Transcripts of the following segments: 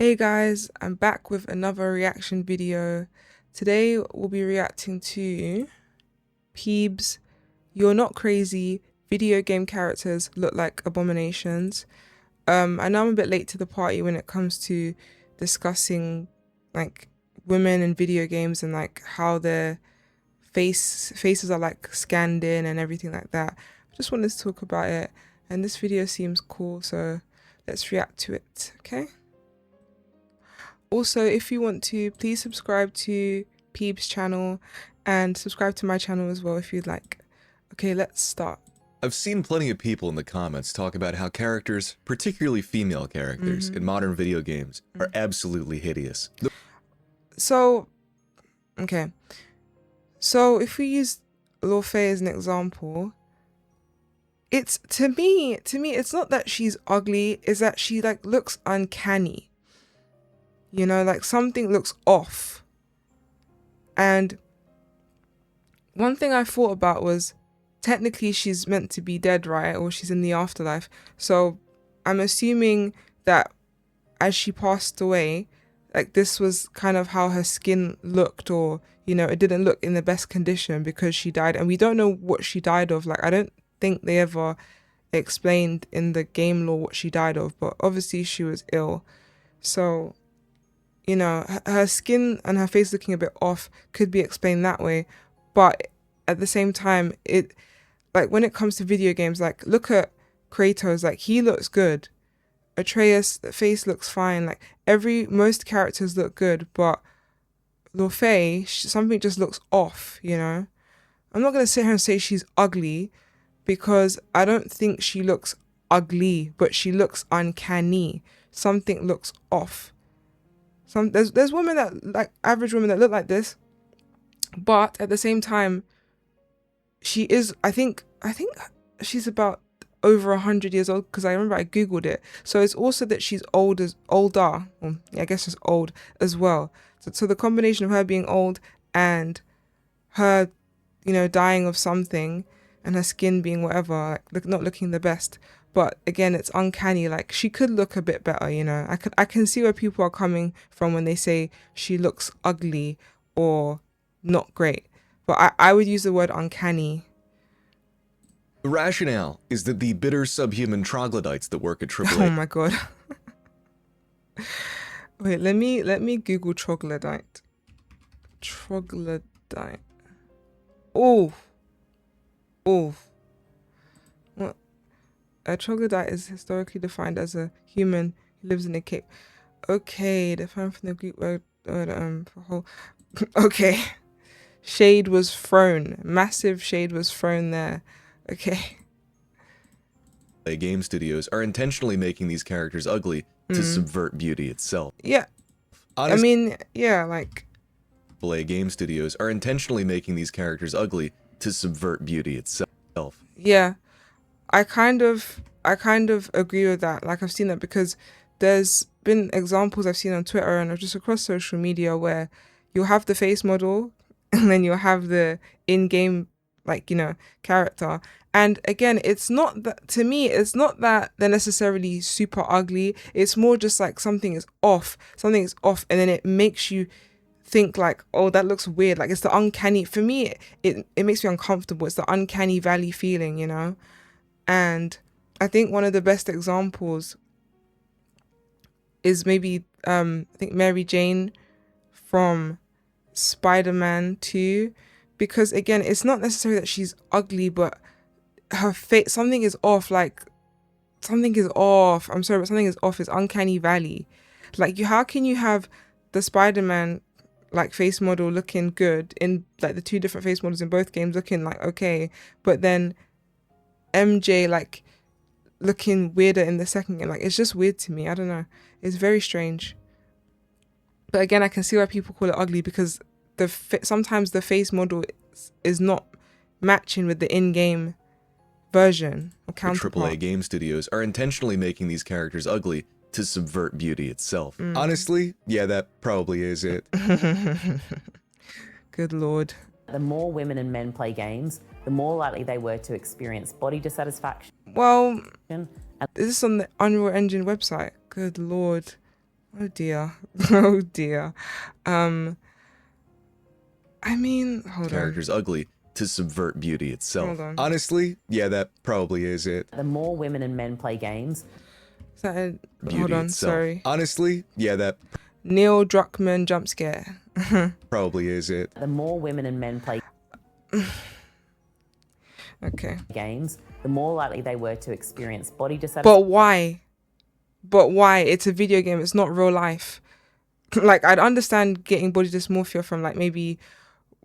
Hey guys, I'm back with another reaction video. Today we'll be reacting to Peeb's You're Not Crazy, video game characters look like abominations. I know I'm a bit late to the party when it comes to discussing like women in video games and like how their faces are like scanned in and everything like that. I just wanted to talk about it, and this video seems cool, so let's react to it, okay? Also, if you want to, please subscribe to Peeb's channel and subscribe to my channel as well if you'd like. Okay, let's start. I've seen plenty of people in the comments talk about how characters, particularly female characters, in modern video games are absolutely hideous. So, okay. So if we use Laufey as an example, it's to me, it's not that she's ugly, it's that she like looks uncanny. You know, like something looks off. And one thing I thought about was, technically she's meant to be dead, right? Or she's in the afterlife. So I'm assuming that as she passed away, like this was kind of how her skin looked, or, you know, it didn't look in the best condition because she died. And we don't know what she died of. Like, I don't think they ever explained in the game lore what she died of, but obviously she was ill. So, you know, her skin and her face looking a bit off could be explained that way. But at the same time, it, like, when it comes to video games, like, look at Kratos, like, he looks good. Atreus, the face looks fine. Like, most characters look good, but Laufey, something just looks off, you know? I'm not going to sit here and say she's ugly, because I don't think she looks ugly, but she looks uncanny. Something looks off. There's women that, like, average women that look like this, but at the same time, she is, I think she's about over 100 years old, because I remember I googled it. So it's also that she's older, well, I guess just old as well. So the combination of her being old and her, you know, dying of something, and her skin being whatever, like not looking the best. But again, it's uncanny. Like, she could look a bit better, you know. I can see where people are coming from when they say she looks ugly or not great. But I would use the word uncanny. The rationale is that the bitter subhuman troglodytes that work at AAA. Oh my god. Wait, let me Google troglodyte. Troglodyte. Oh. Oh. What? A troglodyte is historically defined as a human who lives in a cave. Okay, defined from the Greek word for whole. Okay. Shade was thrown. Massive shade was thrown there. Okay. Game studios are intentionally making these characters ugly to subvert beauty itself. Yeah. I mean, yeah, like, Game studios are intentionally making these characters ugly to subvert beauty itself. yeah. I kind of agree with that. Like, I've seen that because there's been examples I've seen on Twitter and just across social media where you'll have the face model and then you'll have the in-game, like, you know, character. And again, it's not that, to me, it's not that they're necessarily super ugly. It's more just like something is off. Something is off, and then it makes you think like, oh, that looks weird. Like, it's the uncanny, for me, it makes me uncomfortable. It's the uncanny valley feeling, you know? And I think one of the best examples is maybe, I think Mary Jane from Spider-Man 2, because again, it's not necessarily that she's ugly, but her face, something is off. Like, something is off. I'm sorry, but something is off. It's uncanny valley. Like, how can you have the Spider-Man like face model looking good in, like, the two different face models in both games looking like okay, but then MJ like looking weirder in the second game? Like, it's just weird to me. I don't know. It's very strange. But again, I can see why people call it ugly, because sometimes the face model is not matching with the in-game version or counterpart. AAA game studios are intentionally making these characters ugly to subvert beauty itself. Honestly, yeah, that probably is it. Good lord. The more women and men play games, the more likely they were to experience body dissatisfaction. Well, this is on the Unreal Engine website. Good lord. Oh dear. Oh dear. I mean, hold characters ugly to subvert beauty itself. Hold on. Honestly, yeah, that probably is it. The more women and men play games, on. Beauty Hold on, itself. sorry. Honestly, yeah, that Neil Druckmann jump scare. probably is it. the more women and men play Okay. games, the more likely they were to experience body dissatisfaction. But why? But why? It's a video game. It's not real life. Like, I'd understand getting body dysmorphia from like maybe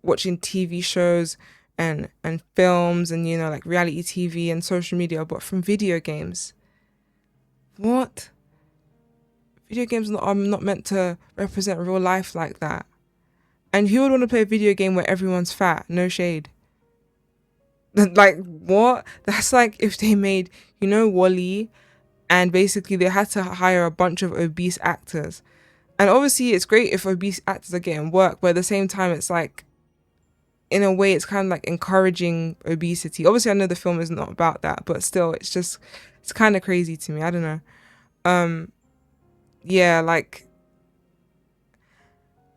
watching TV shows and films and, you know, like reality TV and social media, but from video games. What? Video games are not meant to represent real life like that. And who would want to play a video game where everyone's fat? No shade. Like, what? That's like if they made, you know, Wall-E, and basically they had to hire a bunch of obese actors. And obviously it's great if obese actors are getting work, but at the same time it's like, in a way, it's kind of like encouraging obesity. Obviously I know the film is not about that, but still, it's kind of crazy to me. I don't know. Yeah, like,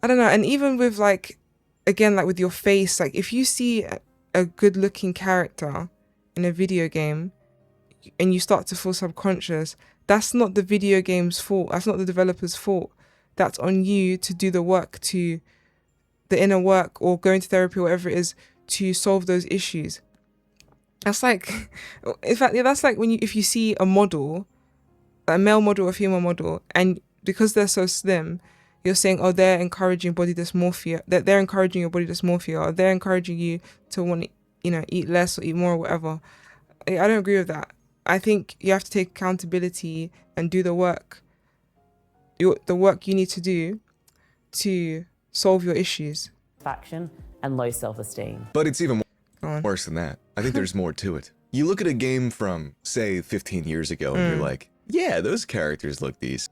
I don't know. And even with like, again, like with your face, like if you see a good looking character in a video game and you start to feel subconscious, that's not the video game's fault. That's not the developer's fault. That's on you to do the work, to the inner work, or going to therapy, or whatever it is, to solve those issues. That's like, in fact, yeah, that's like when if you see a model, a male model or female model, and because they're so slim, you're saying, oh, they're encouraging body dysmorphia, that they're encouraging your body dysmorphia, or they're encouraging you to want to, you know, eat less or eat more or whatever. I don't agree with that. I think you have to take accountability and do the work, the work you need to do to solve your issues. And low self-esteem. But it's even worse than that. I think there's more to it. You look at a game from, say, 15 years ago, and you're like, yeah, those characters look decent.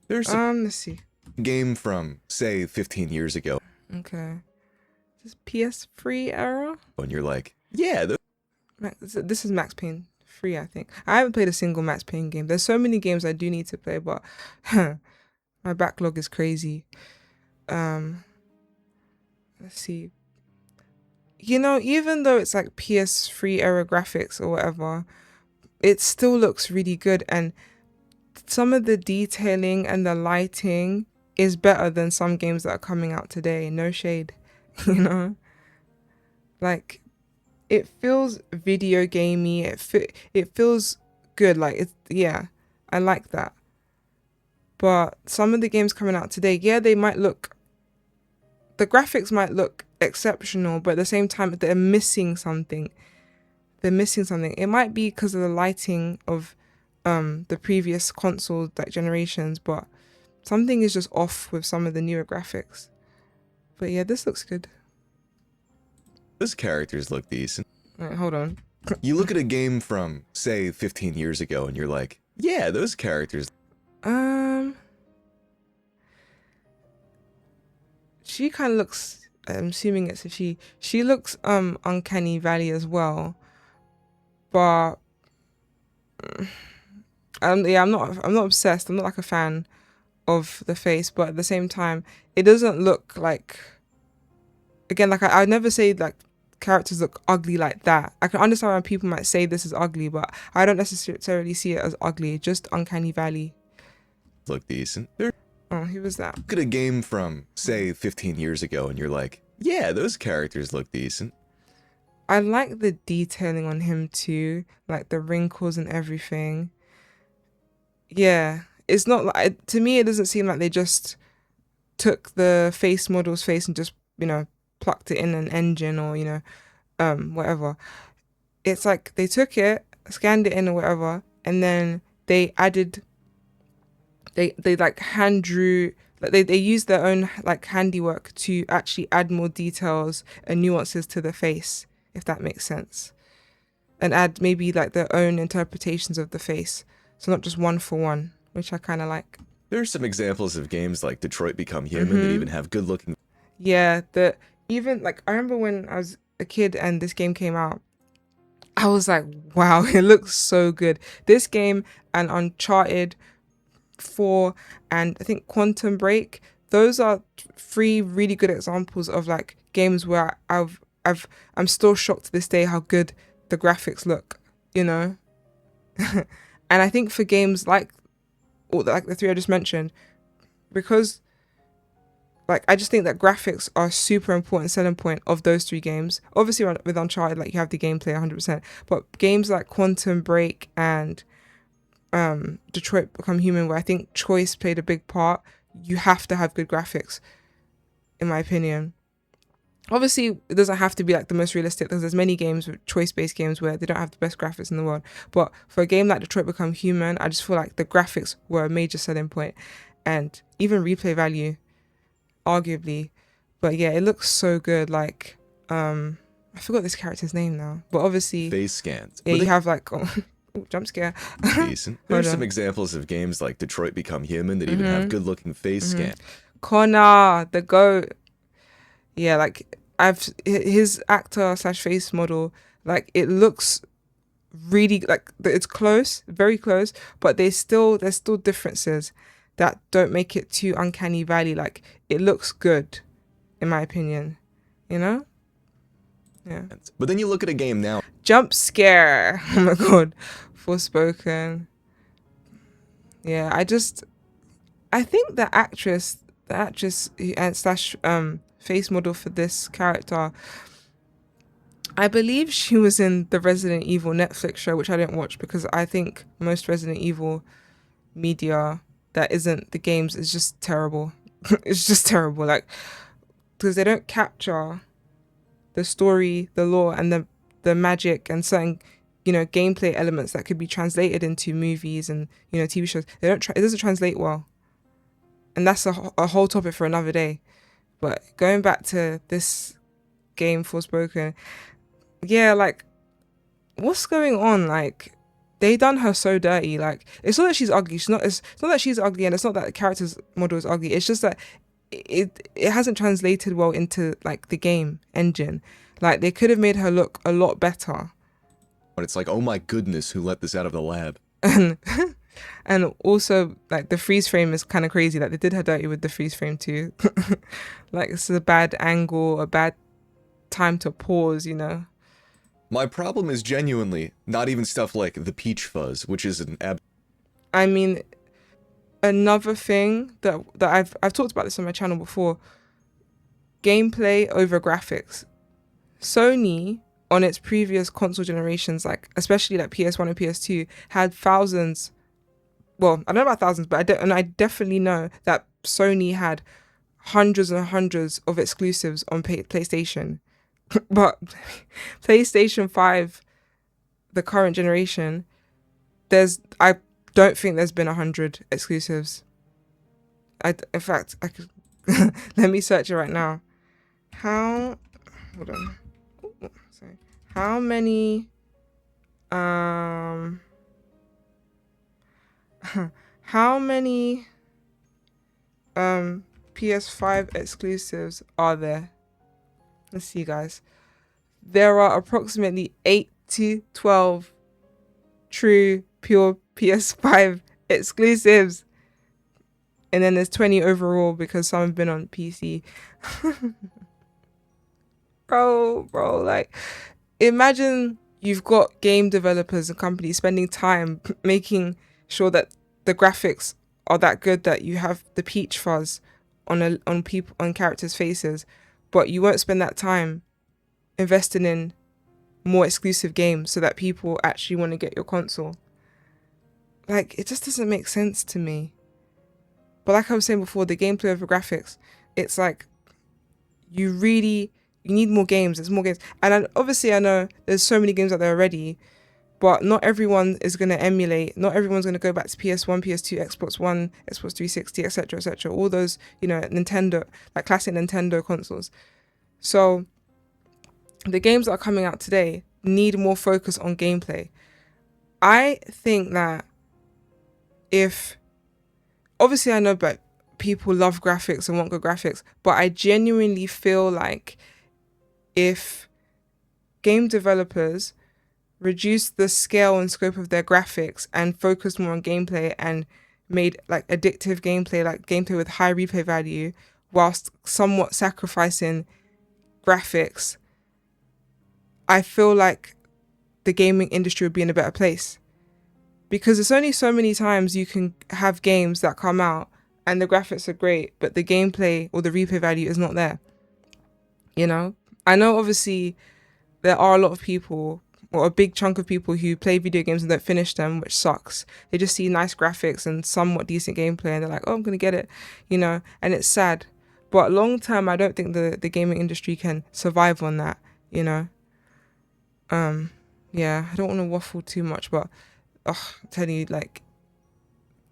There's let's see. game from, say, 15 years ago. Okay. This PS3 era? And you're like, yeah, this is Max Payne 3, I think. I haven't played a single Max Payne game. There's so many games I do need to play, but my backlog is crazy. Let's see. You know, even though it's like PS3 era graphics or whatever, it still looks really good, and some of the detailing and the lighting is better than some games that are coming out today. No shade, you know? Like, it feels video gamey. It feels good. Like, it's, yeah, I like that. But some of the games coming out today, yeah, they might look, the graphics might look exceptional, but at the same time, they're missing something. They're missing something. It might be because of the lighting of the previous console like generations, but something is just off with some of the newer graphics. But yeah, this looks good. Those characters look decent. Right, hold on. You look at a game from, say, 15 years ago, and you're like, yeah, those characters. She kind of looks, I'm assuming it's a she looks uncanny valley as well, but yeah, I'm not obsessed. I'm not like a fan of the face, but at the same time, it doesn't look like, again, like I would never say like characters look ugly like that. I can understand why people might say this is ugly, but I don't necessarily see it as ugly. Just uncanny valley. Look decent. Oh, who was that? Look at a game from, say, 15 years ago, and you're like, yeah, those characters look decent. I like the detailing on him too, like the wrinkles and everything. Yeah, it's not like, to me, it doesn't seem like they just took the face model's face and just, you know, plucked it in an engine or, you know, whatever. It's like they took it, scanned it in or whatever, and then they added, they like hand drew, like they used their own like handiwork to actually add more details and nuances to the face, if that makes sense, and add maybe like their own interpretations of the face, so not just one for one, which I kind of like. There's some examples of games like Detroit Become Human that even have good looking. Yeah, even like I remember when I was a kid and this game came out, I was like, wow, it looks so good. This game and Uncharted, 4 and I think Quantum Break. Those are 3 really good examples of like games where I'm still shocked to this day how good the graphics look, you know. And I think for games like the 3 I just mentioned, because like I just think that graphics are a super important selling point of those 3 games. Obviously with Uncharted, like you have the gameplay 100%, but games like Quantum Break and Detroit Become Human, where I think choice played a big part, you have to have good graphics, in my opinion. Obviously, it doesn't have to be like the most realistic, because there's many games, choice-based games, where they don't have the best graphics in the world. But for a game like Detroit Become Human, I just feel like the graphics were a major selling point, and even replay value, arguably. But yeah, it looks so good. Like, I forgot this character's name now, but obviously, Face scans. yeah, you have like, oh, jump scare. Decent. There's some examples of games like Detroit Become Human that even have good-looking face scans. Connor, the GOAT. Yeah, like his actor / face model, like it looks really like it's close, very close, but there's still differences that don't make it too uncanny valley. Like it looks good, in my opinion, you know? Yeah. But then you look at a game now. Jump scare. Oh my god. Forspoken. Yeah, I think the actress and / face model for this character, I believe she was in the Resident Evil Netflix show, which I didn't watch because I think most Resident Evil media that isn't the games is just terrible. It's just terrible, like, because they don't capture the story, the lore, and the magic and certain, you know, gameplay elements that could be translated into movies and, you know, TV shows. It doesn't translate well, and that's a whole topic for another day. But going back to this game, Forspoken, yeah, like, what's going on? Like, they done her so dirty. Like, it's not that she's ugly. It's not that she's ugly, and it's not that the character's model is ugly. It's just that it hasn't translated well into like the game engine. Like, they could have made her look a lot better. But it's like, oh my goodness, who let this out of the lab? And also, like, the freeze frame is kind of crazy. Like, they did her dirty with the freeze frame too. Like, it's a bad angle, a bad time to pause, you know. My problem is genuinely not even stuff like the peach fuzz, which is an I mean, another thing that I've talked about this on my channel before: gameplay over graphics. Sony, on its previous console generations, like especially like PS1 and PS2, had thousands. Well, I don't know about thousands, but I definitely know that Sony had hundreds and hundreds of exclusives on PlayStation. But PlayStation 5, the current generation, I don't think there's been 100 exclusives. In fact, I could let me search it right now. Hold on. Ooh, sorry. How many PS5 exclusives are there? Let's see, guys. There are approximately 8 to 12 true pure PS5 exclusives. And then there's 20 overall because some have been on PC. Bro, like, imagine you've got game developers and companies spending time making sure that the graphics are that good that you have the peach fuzz on characters' faces, but you won't spend that time investing in more exclusive games so that people actually want to get your console. Like, it just doesn't make sense to me. But like I was saying before, the gameplay over graphics, it's like you need more games. There's more games. And obviously I know there's so many games out there already, but not everyone is going to emulate. Not everyone's going to go back to PS1, PS2, Xbox One, Xbox 360, etc., etc. All those, you know, Nintendo, like classic Nintendo consoles. So the games that are coming out today need more focus on gameplay. I think that obviously I know that people love graphics and want good graphics, but I genuinely feel like if game developers reduce the scale and scope of their graphics and focus more on gameplay and made like addictive gameplay, like gameplay with high replay value, whilst somewhat sacrificing graphics, I feel like the gaming industry would be in a better place. Because there's only so many times you can have games that come out and the graphics are great, but the gameplay or the replay value is not there. You know? I know obviously there are a lot of people, or a big chunk of people, who play video games and don't finish them, which sucks. They just see nice graphics and somewhat decent gameplay and they're like, oh, I'm going to get it, you know? And it's sad. But long term, I don't think the gaming industry can survive on that, you know? Yeah, I don't want to waffle too much, but I'm telling you, like,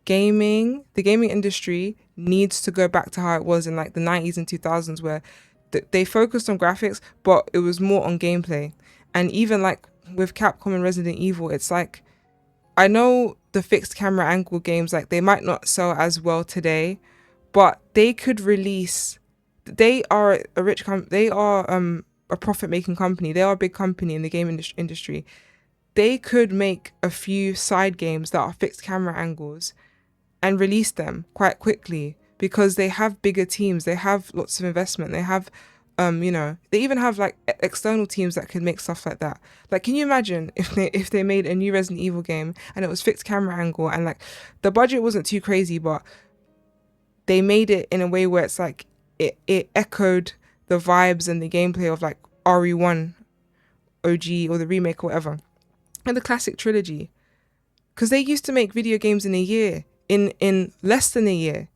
the gaming industry needs to go back to how it was in like the 90s and 2000s, where they focused on graphics, but it was more on gameplay. And even like with Capcom and Resident Evil, it's like, I know the fixed camera angle games, like they might not sell as well today, but they could release, they are a rich company, they are a profit making company, they are a big company in the game industry. They could make a few side games that are fixed camera angles and release them quite quickly, because they have bigger teams, they have lots of investment, they have you know, they even have like external teams that can make stuff like that. Like, can you imagine if they made a new Resident Evil game and it was fixed camera angle, and like the budget wasn't too crazy, but they made it in a way where it's like it echoed the vibes and the gameplay of like RE1 OG or the remake or whatever, and the classic trilogy. Because they used to make video games in a year, in less than a year,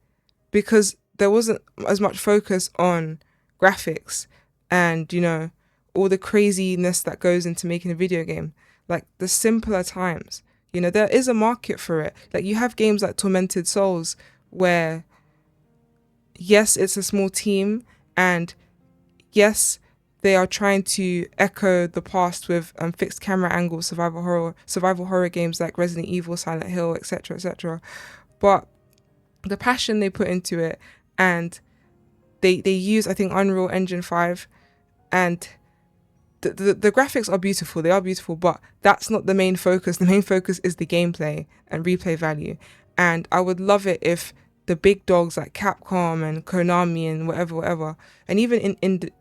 because there wasn't as much focus on graphics and, you know, all the craziness that goes into making a video game. Like the simpler times, you know, there is a market for it. Like you have games like Tormented Souls, where yes, it's a small team, and yes, they are trying to echo the past with fixed camera angle survival horror games like Resident Evil, Silent Hill, etc., etc. But the passion they put into it, and they use, I think, Unreal Engine 5, and the graphics are beautiful. They are beautiful, but that's not the main focus. The main focus is the gameplay and replay value. And I would love it if the big dogs like Capcom and Konami and whatever, and even in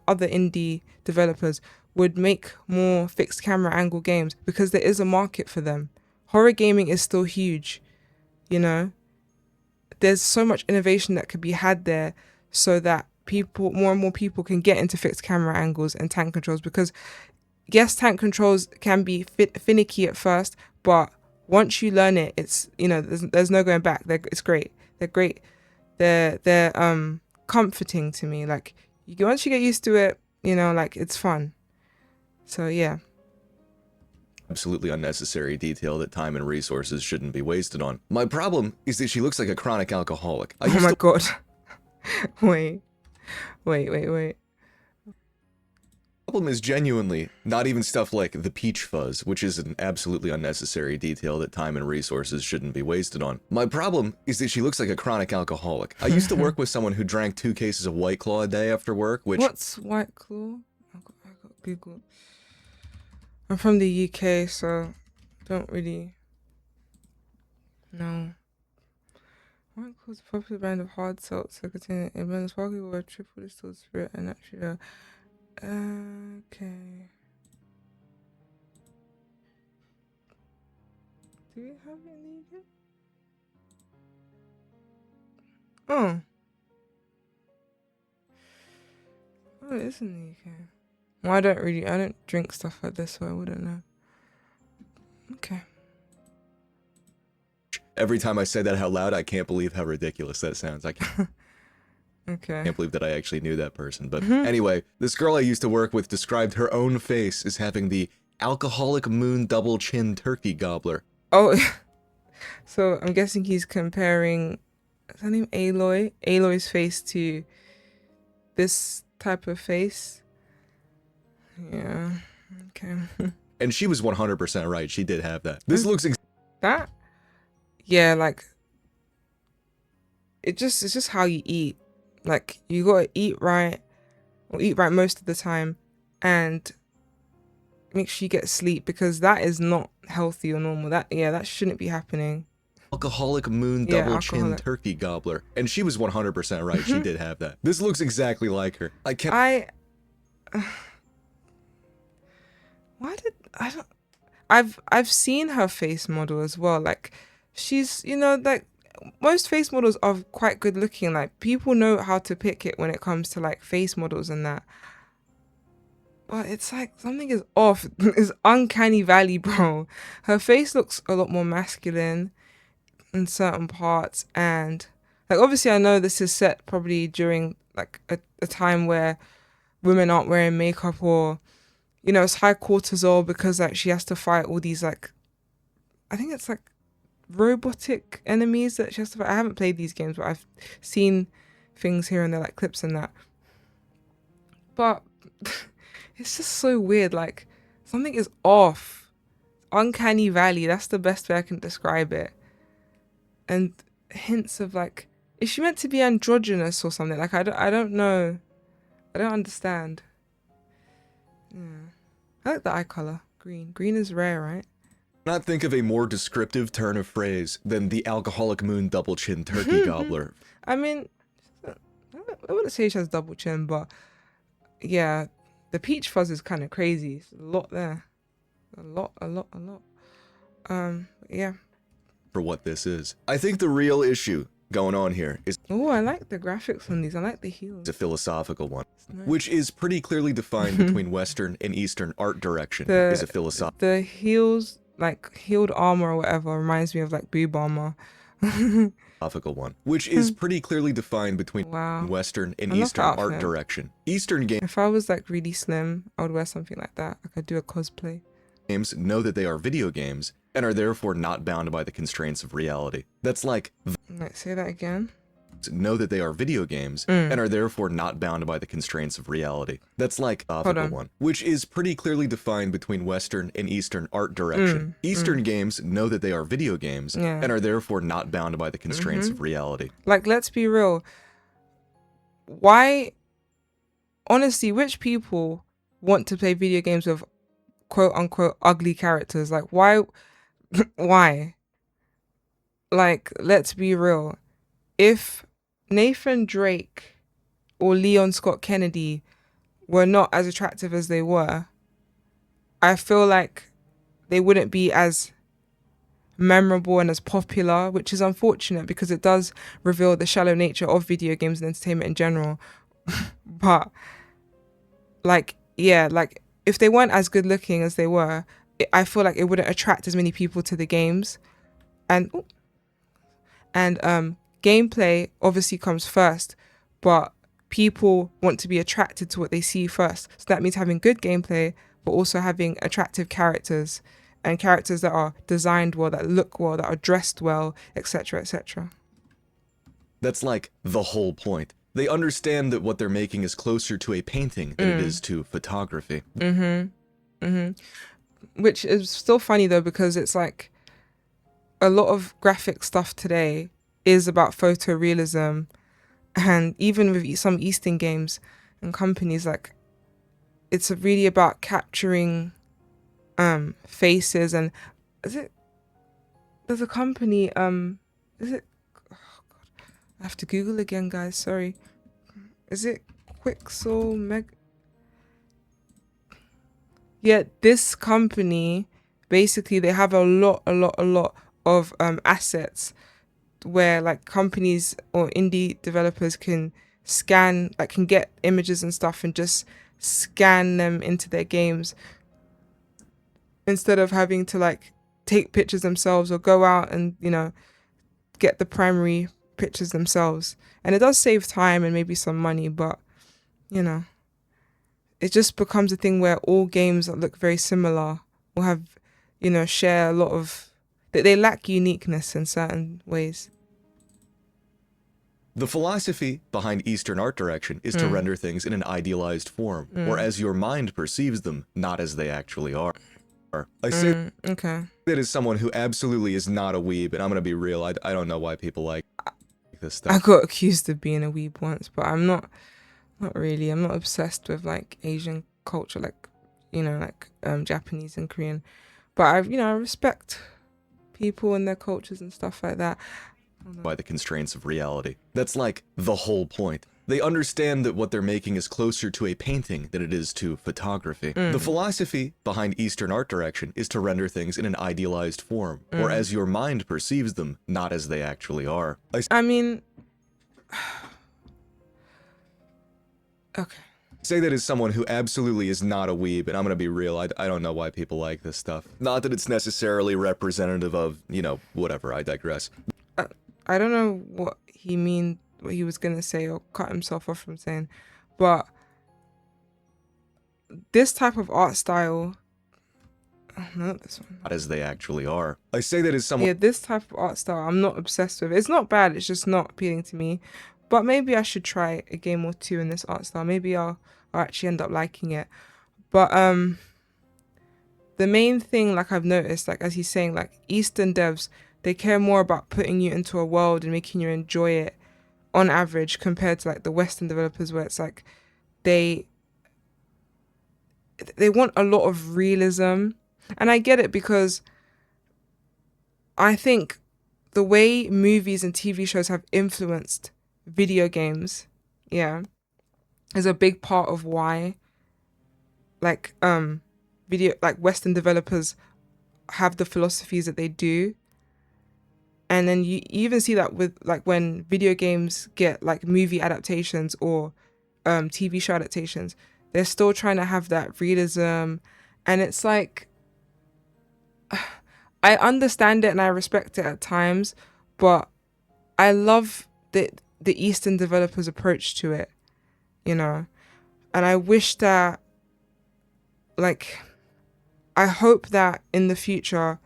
other indie developers would make more fixed camera angle games, because there is a market for them. Horror gaming is still huge, you know? There's so much innovation that could be had there, so that more and more people can get into fixed camera angles and tank controls. Because yes, tank controls can be finicky at first, but once you learn it, it's, you know, there's no going back. It's great. They're great. They're comforting to me. Like once you get used to it, you know, like it's fun. So yeah. Absolutely unnecessary detail that time and resources shouldn't be wasted on. My problem is that she looks like a chronic alcoholic. Oh my god. Wait. The problem is genuinely not even stuff like the peach fuzz, which is an absolutely unnecessary detail that time and resources shouldn't be wasted on. My problem is that she looks like a chronic alcoholic. I used to work with someone who drank 2 cases of White Claw a day after work, which— What's White Claw? I got Google. I'm from the UK, so don't really know. White Claw is a popular brand of hard seltzer containing a blend of sparkling water, triple distilled spirit, and natural. Okay. Do we have it in the UK? Oh. Oh, it is in the UK. Well, I don't drink stuff like this, so I wouldn't know. Okay. Every time I say that out loud, I can't believe how ridiculous that sounds. I can't. Okay. I can't believe that I actually knew that person. But anyway, this girl I used to work with described her own face as having the alcoholic moon double chin turkey gobbler. Oh, so I'm guessing he's comparing, is her name Aloy? Aloy's face to this type of face. Yeah. Okay. And she was 100% right. She did have that. This looks that? Yeah, like it's just how you eat. Like you gotta eat right, or eat right most of the time, and make sure you get sleep, because that is not healthy or normal. That shouldn't be happening. alcoholic moon Yeah, double chin alcoholic. turkey gobbler. And she was 100% right. She did have that. This looks exactly like her. I can't. Why did I don't? I've seen her face model as well. Like, she's, you know, like most face models are quite good looking. Like, people know how to pick it when it comes to like face models and that. But it's like something is off. It's uncanny valley, bro. Her face looks a lot more masculine in certain parts, and like obviously I know this is set probably during like a time where women aren't wearing makeup, or you know, it's high cortisol because like she has to fight all these like, I think it's like robotic enemies that she has to fight. I haven't played these games, but I've seen things here and there, like clips and that. But it's just so weird. Like, something is off. Uncanny valley. That's the best way I can describe it. And hints of like, is she meant to be androgynous or something? Like, I don't know. I don't understand. Yeah. I like the eye color. Green. Green is rare, right? Not think of a more descriptive turn of phrase than the alcoholic moon double chin turkey gobbler. I mean, I wouldn't say she has double chin, but yeah, the peach fuzz is kind of crazy. It's a lot there. A lot. Yeah. For what this is. I think the real issue going on here is Oh, I like the graphics on these. I like the heels. a philosophical one, Nice. which is pretty clearly defined between Western and Eastern art direction. Is a philosophical The heels, like heeled armor or whatever, reminds me of like boob armor. one, which is pretty clearly defined between Wow. Western and I love Eastern that art outfit. direction. Eastern If I was like really slim, I would wear something like that. I could do a cosplay. games know that they are video games and are therefore not bound by the constraints of reality. That's like Like, say that again. know that they are video games and are therefore not bound by the constraints of reality. That's like philosophical one, which is pretty clearly defined between Western and Eastern art direction. Eastern games know that they are video games Yeah. and are therefore not bound by the constraints of reality. Like, let's be real. Why, honestly, which people want to play video games with quote unquote ugly characters? Like, why? Why? Like, let's be real. If Nathan Drake or Leon Scott Kennedy were not as attractive as they were, I feel like they wouldn't be as memorable and as popular, which is unfortunate because it does reveal the shallow nature of video games and entertainment in general. But like, yeah, like if they weren't as good looking as they were, I feel like it wouldn't attract as many people to the games. And gameplay obviously comes first, but people want to be attracted to what they see first. So that means having good gameplay, but also having attractive characters, and characters that are designed well, that look well, that are dressed well, etc., etc. That's like the whole point. They understand that what they're making is closer to a painting than it is to photography. Which is still funny though, because it's like a lot of graphic stuff today is about photorealism, and even with some Eastern games and companies, like it's really about capturing faces. And there's a company, is it, oh God, I have to Google again, guys, sorry. Is it Quixel Yeah, this company, basically they have a lot of assets where like companies or indie developers can scan, like can get images and stuff and just scan them into their games instead of having to like take pictures themselves or go out and, you know, get the primary pictures themselves. And it does save time and maybe some money, but you know, it just becomes a thing where all games that look very similar will have, you know, share a lot of, they lack uniqueness in certain ways. The philosophy behind Eastern art direction is to render things in an idealized form, or as your mind perceives them, not as they actually are. I say Okay. that as someone who absolutely is not a weeb, and I'm gonna be real, I don't know why people like this stuff. I got accused of being a weeb once, but I'm not really. I'm not obsessed with like Asian culture, like, you know, like Japanese and Korean. But I respect people and their cultures and stuff like that. By the constraints of reality. That's like the whole point. They understand that what they're making is closer to a painting than it is to photography. The philosophy behind Eastern art direction is to render things in an idealized form, or as your mind perceives them, not as they actually are. I mean, okay. Say that as someone who absolutely is not a weeb, and I'm gonna be real, I don't know why people like this stuff. Not that it's necessarily representative of, you know, whatever, I digress. I don't know what he was gonna say or cut himself off from saying, but this type of art style, not this one. Not as they actually are. I say that as someone. Yeah, this type of art style I'm not obsessed with. It's not bad, it's just not appealing to me. But maybe I should try a game or two in this art style. Maybe I'll actually end up liking it. But the main thing, like I've noticed, like as he's saying, like Eastern devs, they care more about putting you into a world and making you enjoy it on average compared to like the Western developers, where it's like they want a lot of realism. And I get it, because I think the way movies and TV shows have influenced video games, yeah, is a big part of why like Western developers have the philosophies that they do. And then you even see that with like when video games get like movie adaptations or TV show adaptations, they're still trying to have that realism. And it's like, I understand it and I respect it at times, but I love the Eastern developers' approach to it, you know. And I wish that, like, I hope that in the future,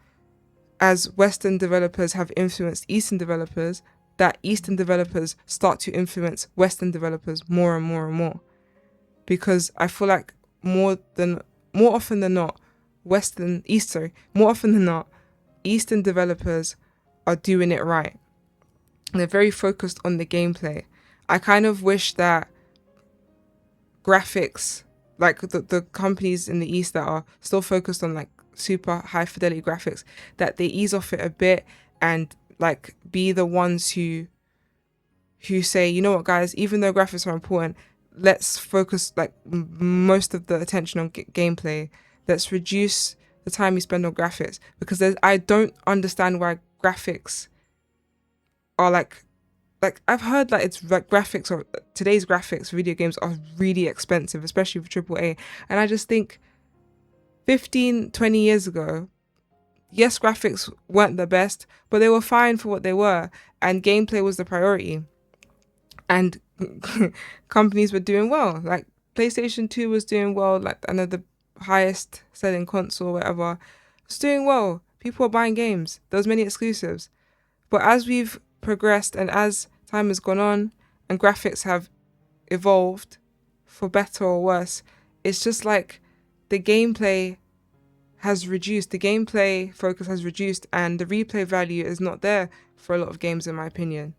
as Western developers have influenced Eastern developers, that Eastern developers start to influence Western developers more and more and more. Because I feel like more often than not, Eastern developers are doing it right. They're very focused on the gameplay. I kind of wish that graphics, like the companies in the East that are still focused on like super high fidelity graphics, that they ease off it a bit and like be the ones who say, you know what guys, even though graphics are important, let's focus like most of the attention on gameplay. Let's reduce the time you spend on graphics, because I don't understand why graphics are like I've heard that it's like graphics, or today's graphics video games are really expensive, especially for AAA. And I just think 15-20 years ago, yes, graphics weren't the best, but they were fine for what they were, and gameplay was the priority. And companies were doing well. Like PlayStation 2 was doing well, like another highest selling console, whatever, was doing well. People were buying games. There was many exclusives. But as we've progressed and as time has gone on and graphics have evolved for better or worse, it's just like the gameplay has reduced. The gameplay focus has reduced, and the replay value is not there for a lot of games, in my opinion.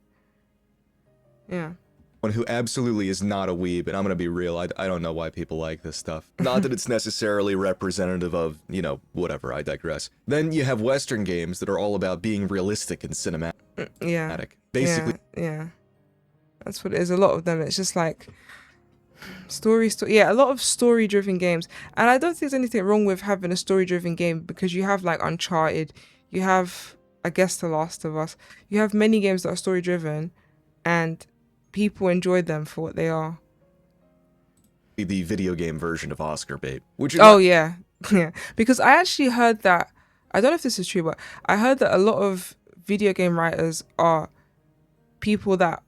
Yeah. One who absolutely is not a weeb, and I'm gonna be real, I don't know why people like this stuff. Not that it's necessarily representative of, you know, whatever, I digress. Then you have Western games that are all about being realistic and cinematic. Yeah. Basically. Yeah. That's what it is. A lot of them, it's just like a lot of story-driven games. And I don't think there's anything wrong with having a story-driven game, because you have like Uncharted, you have, I guess, The Last of Us. You have many games that are story-driven, and people enjoy them for what they are. The video game version of Oscar bait. Yeah. Because I actually heard that, I don't know if this is true, but I heard that a lot of video game writers are people that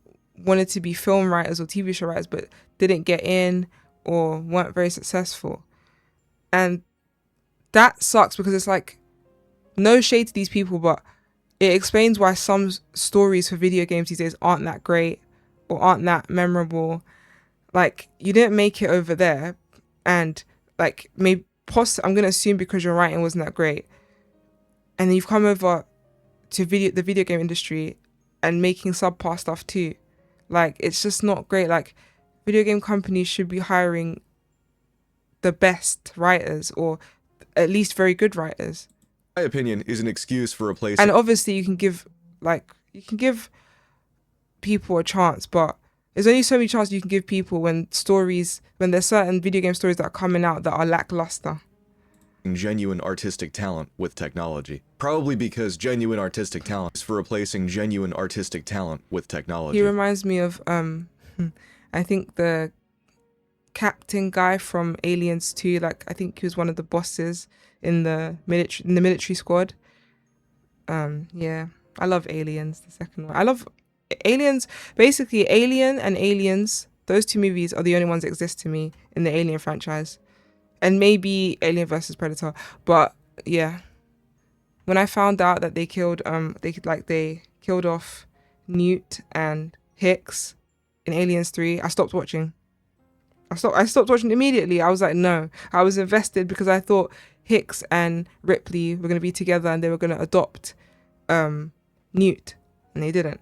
wanted to be film writers or TV show writers, but didn't get in or weren't very successful. And that sucks, because it's like, no shade to these people, but it explains why some stories for video games these days aren't that great or aren't that memorable. Like, you didn't make it over there, and like maybe I'm gonna assume because your writing wasn't that great, and then you've come over to the video game industry and making subpar stuff too. Like, it's just not great. Like, video game companies should be hiring the best writers, or at least very good writers. my opinion, is an excuse for replacing. And obviously you can give people a chance, but there's only so many chances you can give people when there's certain video game stories that are coming out that are lackluster. Genuine artistic talent with technology. Probably because genuine artistic talent is for replacing genuine artistic talent with technology. He reminds me of I think the captain guy from Aliens 2, like I think he was one of the bosses in the military squad. Yeah, I love Aliens, the second one. I love Aliens, basically Alien and Aliens, those two movies are the only ones that exist to me in the Alien franchise. And maybe Alien versus Predator, but yeah. When I found out that they killed off Newt and Hicks in Aliens 3, I stopped watching. I stopped watching immediately. I was like, no. I was invested because I thought Hicks and Ripley were going to be together and they were going to adopt Newt, and they didn't.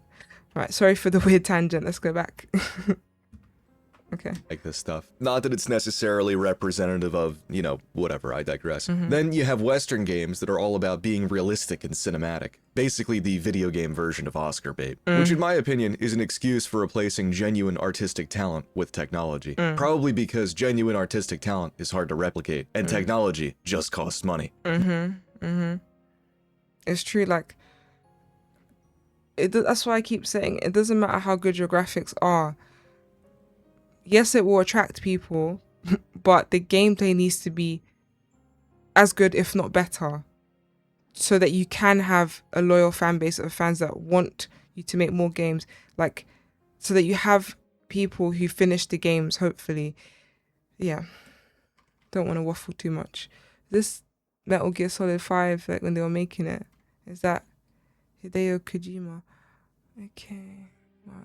Right, sorry for the weird tangent. Let's go back. Okay. Like this stuff. Not that it's necessarily representative of, whatever, I digress. Then you have Western games that are all about being realistic and cinematic. Basically the video game version of Oscar bait. Which in my opinion is an excuse for replacing genuine artistic talent with technology. Probably because genuine artistic talent is hard to replicate, and technology just costs money. It's true, like, that's why I keep saying, it doesn't matter how good your graphics are. Yes, it will attract people, but the gameplay needs to be as good, if not better, so that you can have a loyal fan base of fans that want you to make more games, like, so that you have people who finish the games, hopefully. Yeah. Don't want to waffle too much. This Metal Gear Solid 5, like when they were making it, is that Hideo Kojima? Okay.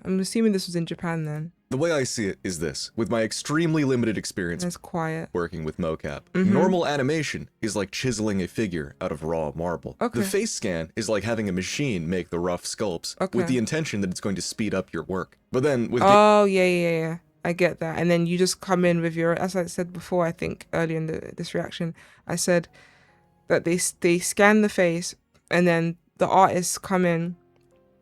I'm assuming this was in Japan then. The way I see it is this. With my extremely limited experience It's quiet. working with mocap, normal animation is like chiseling a figure out of raw marble. Okay. The face scan is like having a machine make the rough sculpts with the intention that it's going to speed up your work. But then with Oh, yeah. I get that. And then you just come in with your, as I said before, I think earlier in this reaction, I said that they scan the face and then the artists come in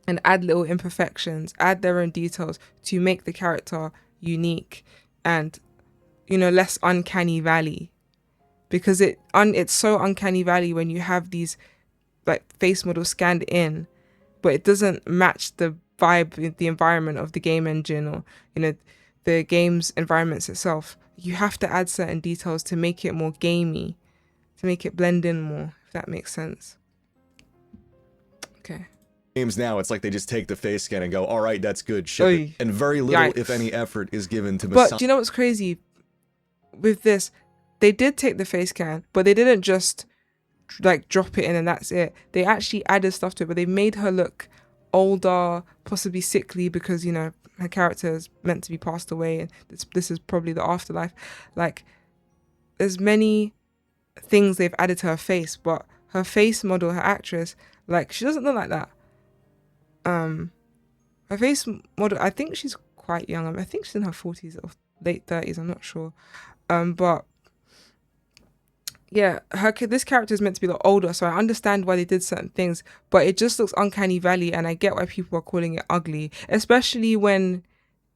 and add little imperfections, add their own details to make the character unique and, less uncanny valley. Because it's so uncanny valley when you have these like face models scanned in, but it doesn't match the vibe, the environment of the game engine or, the game's environments itself. You have to add certain details to make it more gamey, to make it blend in more, if that makes sense. Okay. games now, it's like they just take the face scan and go, all right, that's good, ship it. And very little, if any, effort is given to But do you know what's crazy with this? They did take the face scan, but they didn't just like drop it in and that's it. They actually added stuff to it, but they made her look older, possibly sickly, because, her character is meant to be passed away and this is probably the afterlife. Like, there's many things they've added to her face, but her face model, her actress, like, she doesn't look like that. Her face model, I think she's quite young. I think she's in her 40s or late 30s, I'm not sure. But yeah, this character is meant to be a lot older, so I understand why they did certain things, but it just looks uncanny valley, and I get why people are calling it ugly, especially when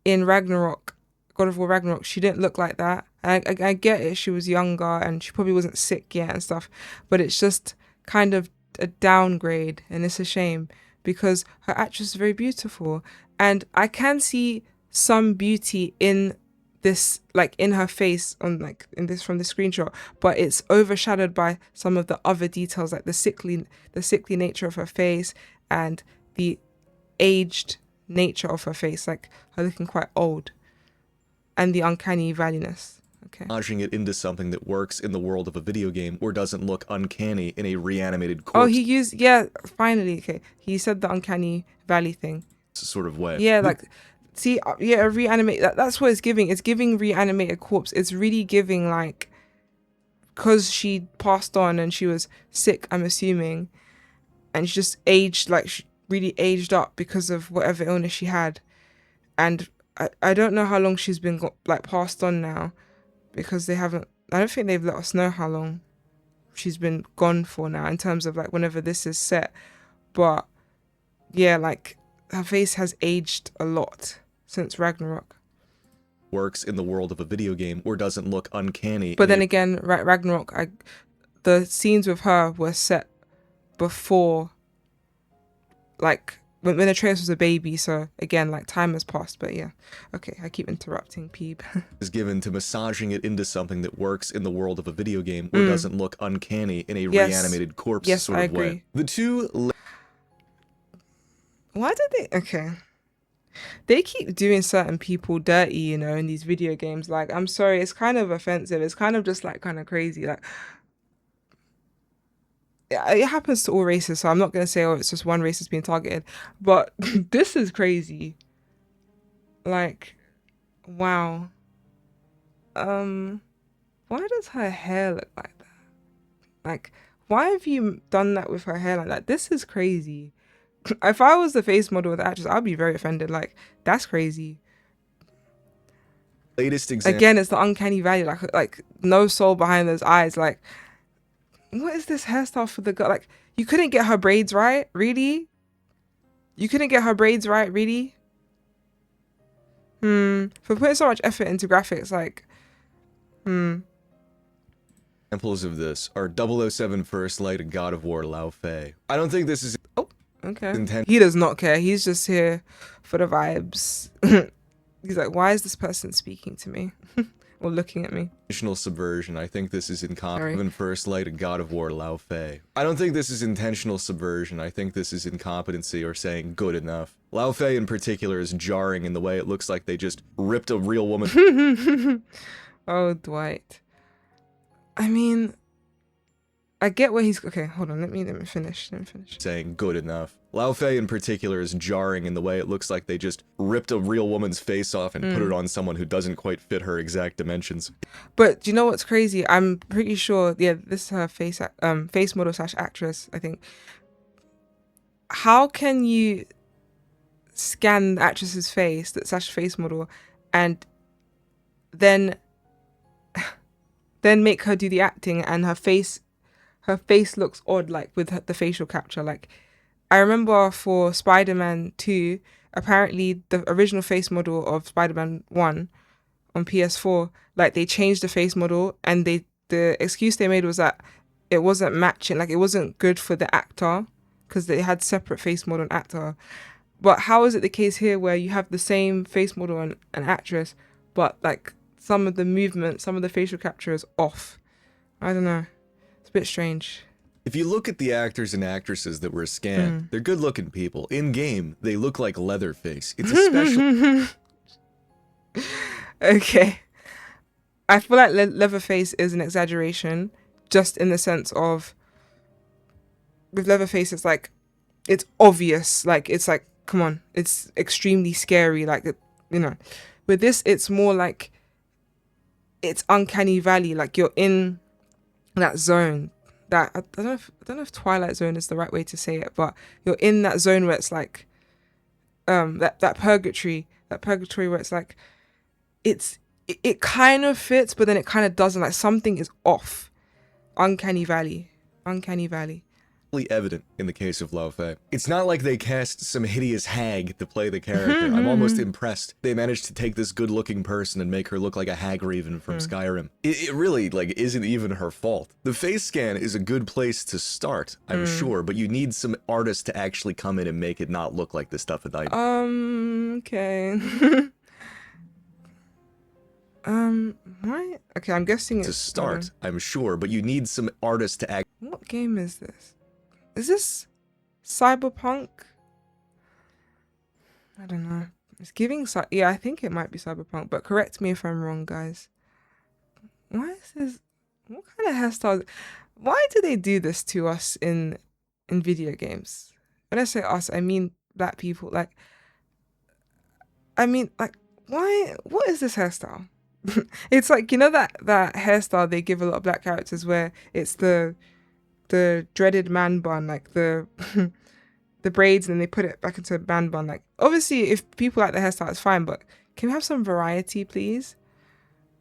in Ragnarok, God of War Ragnarok, she didn't look like that. I get it, she was younger and she probably wasn't sick yet and stuff, but it's just kind of a downgrade, and it's a shame because her actress is very beautiful, and I can see some beauty in this, like in her face on like in this from the screenshot, but it's overshadowed by some of the other details, like the sickly nature of her face and the aged nature of her face, like her looking quite old, and the uncanny valleyness. Okay. Launching it into something that works in the world of a video game or doesn't look uncanny in a reanimated corpse. Oh, he used, finally, okay. He said the uncanny valley thing. Sort of way. Yeah, like, see, a reanimate, that's what it's giving. It's giving reanimated corpse. It's really giving, like, because she passed on and she was sick, I'm assuming, and she just aged, like, she really aged up because of whatever illness she had. And I don't know how long she's been, like, passed on now, because I don't think they've let us know how long. she's been gone for now in terms of like whenever this is set. But yeah, like her face has aged a lot since Ragnarok. Works in the world of a video game or doesn't look uncanny. But then again, Ragnarok, the scenes with her were set before, like when Atreus was a baby. So again, like time has passed. But yeah, okay, I keep interrupting Peeb. Is given to massaging it into something that works in the world of a video game or doesn't look uncanny in a reanimated corpse sort of way. The two. Why did they? Okay. They keep doing certain people dirty, you know, in these video games. Like, I'm sorry, it's kind of offensive. It's kind of just like kind of crazy. Like, it happens to all races, so I'm not gonna say, oh, it's just one race that's being targeted. But this is crazy. Like, wow. Why does her hair look like that? Like, why have you done that with her hair like that? This is crazy. If I was the face model of the actress, I'd be very offended. Like, that's crazy. Latest example. Again, it's the uncanny valley. Like no soul behind those eyes. Like, what is this hairstyle for the girl? Like, you couldn't get her braids right, really? You couldn't get her braids right, really? For putting so much effort into graphics, like, Examples of this are 007 First Light and God of Warlaufey. I don't think this is okay. He does not care. He's just here for the vibes. He's like, why is this person speaking to me? Or looking at me? Intentional subversion. I think this is incompetent. First Light and God of Warlaufey. I don't think this is intentional subversion. I think this is incompetency or saying good enough. Laufey in particular is jarring in the way it looks like they just ripped a real woman. Oh, Dwight. I mean, I get where he's... Okay, hold on. Let me finish. Saying good enough. Laufey in particular is jarring in the way it looks like they just ripped a real woman's face off and put it on someone who doesn't quite fit her exact dimensions. But do you know what's crazy? I'm pretty sure... Yeah, this is her face model / actress, I think. How can you scan the actress's face, that / face model, and then make her do the acting, and her face looks odd, like with the facial capture. Like, I remember for Spider-Man 2, apparently the original face model of Spider-Man 1 on PS4, like they changed the face model, and the excuse they made was that it wasn't matching, like it wasn't good for the actor because they had separate face model and actor. But how is it the case here where you have the same face model and an actress, but like some of the movement, some of the facial capture is off? I don't know. It's a bit strange. If you look at the actors and actresses that were scanned, they're good-looking people. In-game, they look like Leatherface. It's a special... Okay. I feel like Leatherface is an exaggeration, just in the sense of, with Leatherface, it's like, it's obvious. Like, it's like, come on, it's extremely scary. Like, you know, with this, it's more like, it's uncanny valley. Like, you're in that zone. That I don't know if Twilight Zone is the right way to say it, but you're in that zone where it's like that purgatory where it's like it kind of fits, but then it kind of doesn't. Like, something is off. Uncanny valley. Evident in the case of Laufey. It's not like they cast some hideous hag to play the character. I'm almost impressed they managed to take this good-looking person and make her look like a hag raven from Skyrim. It really, like, isn't even her fault. The face scan is a good place to start, I'm sure, but you need some artist to actually come in and make it not look like the stuff that I do. Okay. Why? Okay, I'm guessing it's... To start, I'm sure, but you need some artist to act... What game is this? Is this Cyberpunk? I don't know. It's giving... Yeah, I think it might be Cyberpunk, but correct me if I'm wrong, guys. Why is this... What kind of hairstyles... Why do they do this to us in video games? When I say us, I mean black people. Like... I mean, like, why... What is this hairstyle? It's like, you know that hairstyle they give a lot of black characters where it's the dreaded man bun, like the braids, and then they put it back into a man bun. Like, obviously, if people like the hairstyle, it's fine, but can we have some variety, please?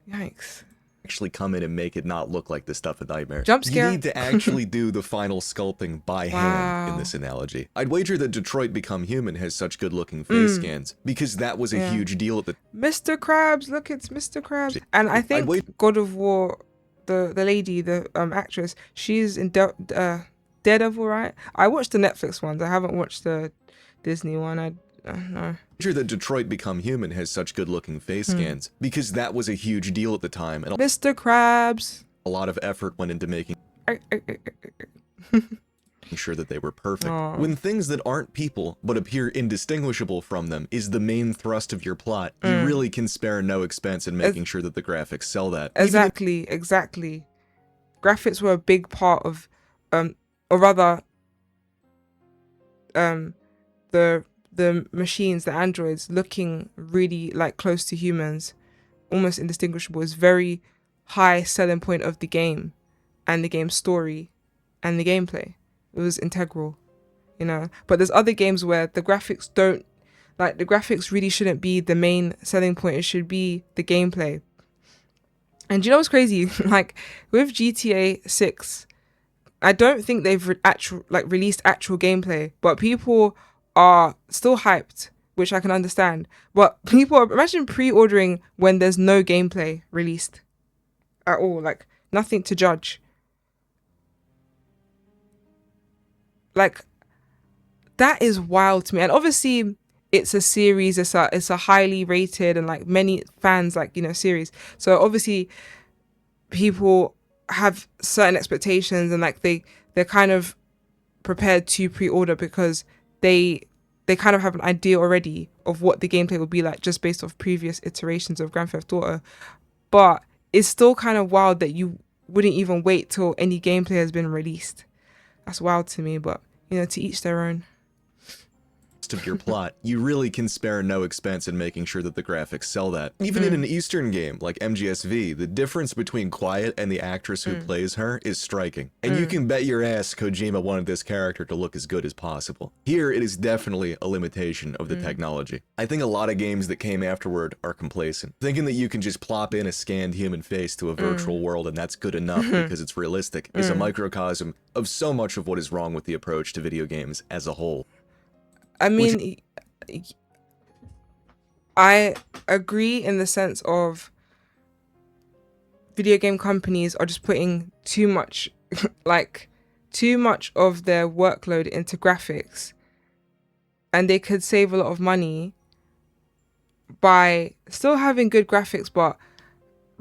Yikes. actually come in and make it not look like the stuff of nightmares. Jump scare. You need to actually do the final sculpting by hand in this analogy. I'd wager that Detroit Become Human has such good looking face scans because that was a huge deal at the Mr. Krabs, look, it's Mr. Krabs. And I think God of War, the lady, the actress, she's in Daredevil, right? I watched the Netflix ones. I haven't watched the Disney one. I no. Sure that Detroit Become Human has such good looking face scans because that was a huge deal at the time, and Mr. Krabs. a lot of effort went into making sure that they were perfect. When things that aren't people but appear indistinguishable from them is the main thrust of your plot, you really can spare no expense in making sure that the graphics sell that. Exactly. Graphics were a big part of, or rather, the machines, the androids, looking really like close to humans, almost indistinguishable, is very high selling point of the game and the game story and the gameplay. It was integral, you know. But there's other games where the graphics don't, like, the graphics really shouldn't be the main selling point. It should be the gameplay. And do you know what's crazy? Like with GTA 6, I don't think they've released actual gameplay, but people are still hyped, which I can understand. But people are, imagine pre-ordering when there's no gameplay released at all, like nothing to judge. Like, that is wild to me. And obviously it's a series, it's a highly rated and like many fans, like, you know, series. So obviously people have certain expectations and like they're kind of prepared to pre-order because they kind of have an idea already of what the gameplay will be like just based off previous iterations of Grand Theft Auto. But it's still kind of wild that you wouldn't even wait till any gameplay has been released. That's wild to me, but, you know, to each their own. Of your plot, you really can spare no expense in making sure that the graphics sell that. Even in an Eastern game like MGSV, the difference between Quiet and the actress who plays her is striking. And you can bet your ass Kojima wanted this character to look as good as possible. Here, it is definitely a limitation of the technology. I think a lot of games that came afterward are complacent, thinking that you can just plop in a scanned human face to a virtual world and that's good enough because it's realistic, is a microcosm of so much of what is wrong with the approach to video games as a whole. I mean, I agree in the sense of video game companies are just putting too much, too much of their workload into graphics, and they could save a lot of money by still having good graphics, but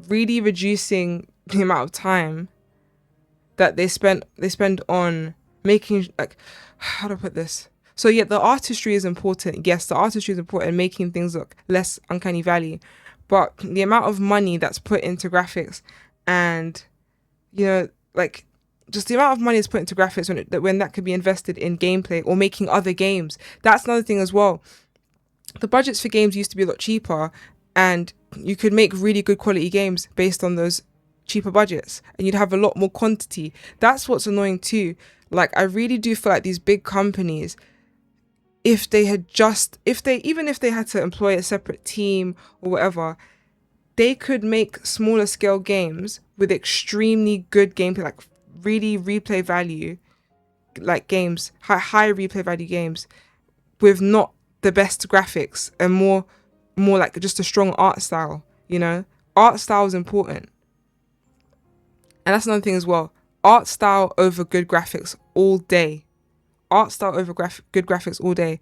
really reducing the amount of time that they spend on making, like, how do I put this? So yeah, the artistry is important. Yes, the artistry is important in making things look less uncanny valley. But the amount of money that's put into graphics and, you know, like, just the amount of money that's put into graphics when that could be invested in gameplay or making other games. That's another thing as well. The budgets for games used to be a lot cheaper and you could make really good quality games based on those cheaper budgets and you'd have a lot more quantity. That's what's annoying too. Like, I really do feel like these big companies, even if they had to employ a separate team or whatever, they could make smaller scale games with extremely good gameplay, like really replay value, like games, high replay value games with not the best graphics and more like just a strong art style, you know? Art style is important. And that's another thing as well. Art style over good graphics all day. Art style over good graphics all day.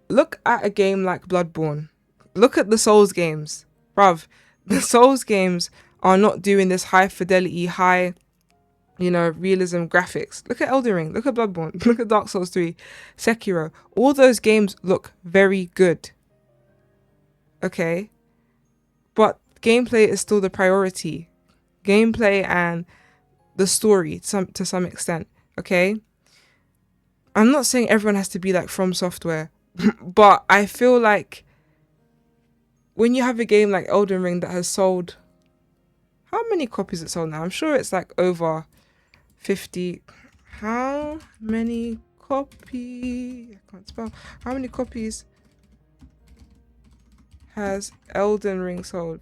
Look at a game like Bloodborne. Look at the Souls games. Bruv, the Souls games are not doing this high fidelity, high, you know, realism graphics. Look at Elden Ring. Look at Bloodborne. Look at Dark Souls 3. Sekiro. All those games look very good. Okay? But gameplay is still the priority. Gameplay and the story to some extent. Okay? I'm not saying everyone has to be like From Software, but I feel like when you have a game like Elden Ring that has sold, how many copies it sold now? I'm sure it's like over 50. How many copies? I can't spell. How many copies has Elden Ring sold?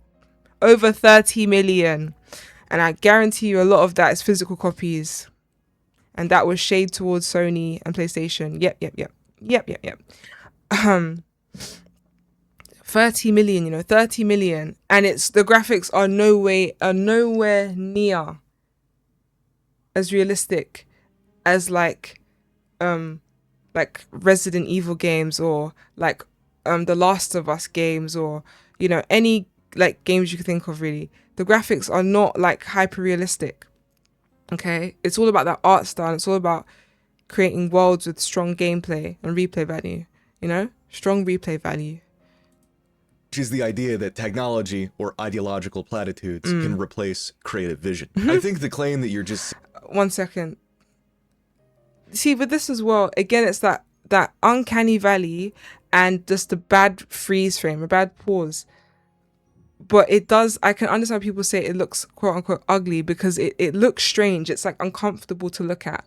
over 30 million. And I guarantee you a lot of that is physical copies. And that was shade towards Sony and PlayStation. Yep. 30 million, 30 million. And it's the graphics are nowhere near as realistic as like Resident Evil games, or like The Last of Us games, or any like games you could think of. Really, the graphics are not like hyper realistic. Okay, it's all about that art style. It's all about creating worlds with strong gameplay and replay value. Strong replay value. Which is the idea that technology or ideological platitudes can replace creative vision. I think the claim that you're just... 1 second. See, with this as well, again, it's that uncanny valley and just a bad freeze frame, a bad pause. But it does, I can understand people say it looks quote unquote ugly because it looks strange. It's like uncomfortable to look at,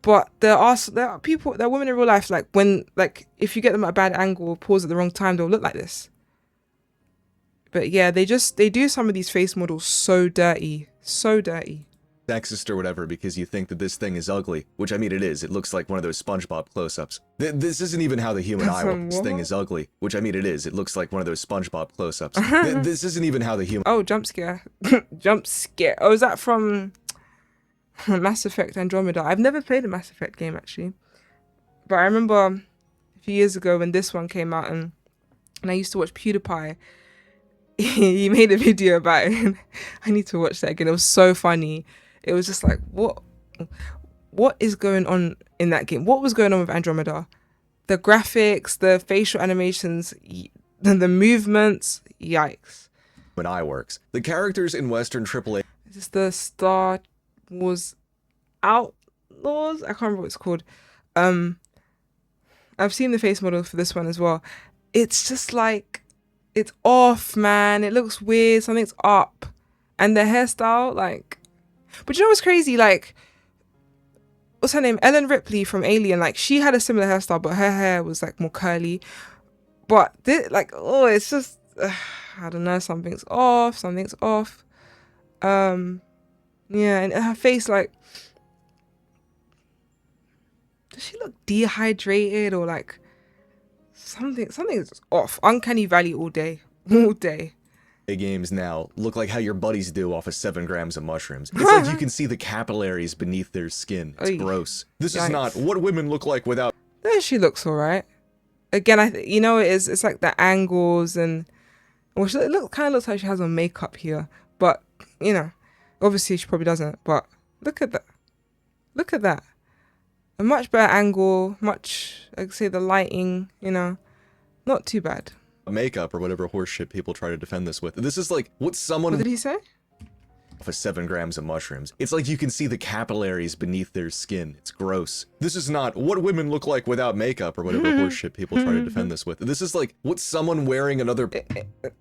But there are people, there are women in real life, like if you get them at a bad angle or pause at the wrong time, they'll look like this. But yeah, they do some of these face models so dirty. Sexist or whatever because you think that this thing is ugly, which I mean it is. It looks like one of those SpongeBob close-ups. This isn't even how the human eye works. This thing is ugly, which I mean it is. It looks like one of those SpongeBob close-ups. This isn't even how the human... Oh, jump scare. Jump scare. Oh, is that from Mass Effect Andromeda? I've never played a Mass Effect game actually, but I remember a few years ago when this one came out, and I used to watch PewDiePie. He made a video about it. I need to watch that again. It was so funny. It was just like, what is going on in that game? What was going on with Andromeda? The graphics, the facial animations, the movements, yikes. Human eye works. The characters in Western AAA... Is this the Star Wars Outlaws? I can't remember what it's called. I've seen the face model for this one as well. It's just like, it's off, man. It looks weird. Something's up. And the hairstyle, like... But you know what's crazy? Like, what's her name? Ellen Ripley from Alien. Like, she had a similar hairstyle, but her hair was like more curly. But this, like, oh, it's just, I don't know. Something's off. Yeah, and her face, like, does she look dehydrated or like something's off? Uncanny valley all day. Games now look like how your buddies do off of 7 grams of mushrooms. It's like you can see the capillaries beneath their skin. It's gross. This is not what women look like without... There she looks all right. Again, it's like the angles and... Well, it kind of looks like she has on makeup here. But, obviously she probably doesn't. But look at that. A much better angle, I'd say the lighting, not too bad. Makeup or whatever horseshit people try to defend this with. This is like what someone... What did he say? Off of 7 grams of mushrooms. It's like you can see the capillaries beneath their skin. It's gross. This is not what women look like without makeup or whatever horseshit people try to defend this with. This is like what someone wearing another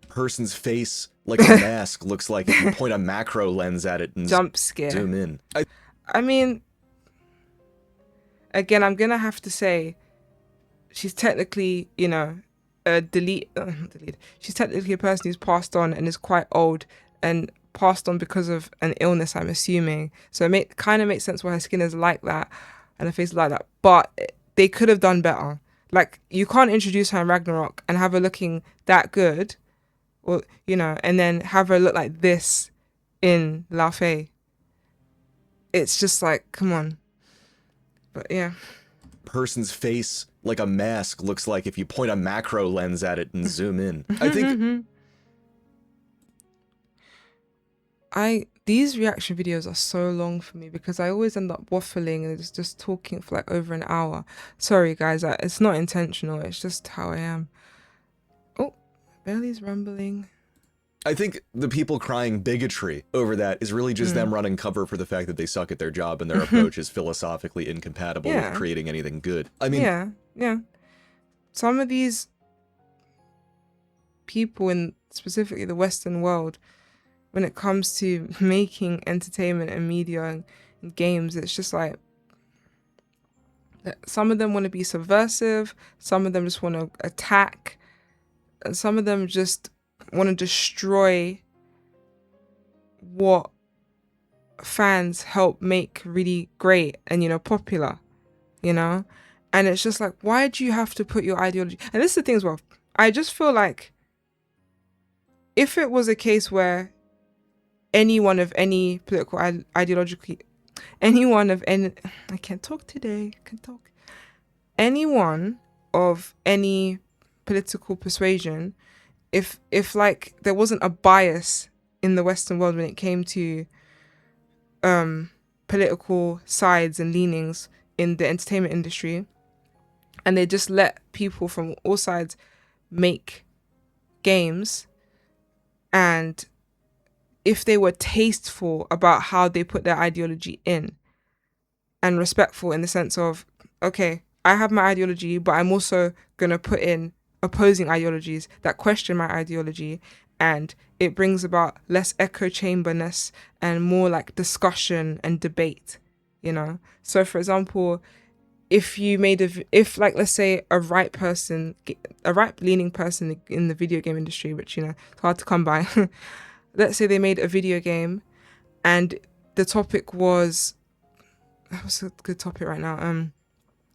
person's face like a mask looks like if you point a macro lens at it and jump scare. Zoom in. I mean, again, I'm gonna have to say she's technically, she's technically a person who's passed on and is quite old and passed on because of an illness, I'm assuming. So it kind of makes sense why her skin is like that and her face is like that. But they could have done better. Like, you can't introduce her in Ragnarok and have her looking that good, or and then have her look like this in Laufey. It's just like, come on. But yeah. Person's face like a mask looks like if you point a macro lens at it and zoom in. I think these reaction videos are so long for me because I always end up waffling and just talking for like over an hour. Sorry guys, it's not intentional, it's just how I am. Oh, belly's rumbling. I think the people crying bigotry over that is really just them running cover for the fact that they suck at their job and their approach is philosophically incompatible with creating anything good. I mean... Yeah. Some of these people in specifically the Western world, when it comes to making entertainment and media and games, it's just like, some of them want to be subversive, some of them just want to attack, and some of them just want to destroy what fans help make really great and, you know, popular, you know? And it's just like, why do you have to put your ideology? And this is the thing as well. I just feel like if it was a case where anyone of any political ideology, anyone of any, I can't talk today, anyone of any political persuasion, if like there wasn't a bias in the Western world when it came to political sides and leanings in the entertainment industry, and they just let people from all sides make games, and if they were tasteful about how they put their ideology in and respectful in the sense of, okay, I have my ideology, but I'm also going to put in opposing ideologies that question my ideology, and it brings about less echo chamberness and more like discussion and debate, you know? So for example, if you made if like, let's say a right leaning person in the video game industry, which, you know, it's hard to come by, let's say they made a video game and the topic was, what's a good topic right now?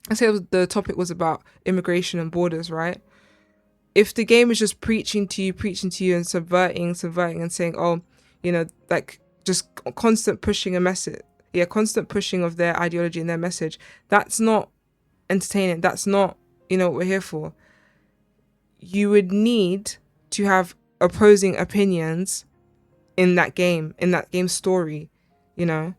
Let's say the topic was about immigration and borders, right? If the game is just preaching to you and subverting and saying, oh, you know, like just constant pushing a message, constant pushing of their ideology and their message, that's not entertaining. That's not, you know, what we're here for. You would need to have opposing opinions in that game story, you know.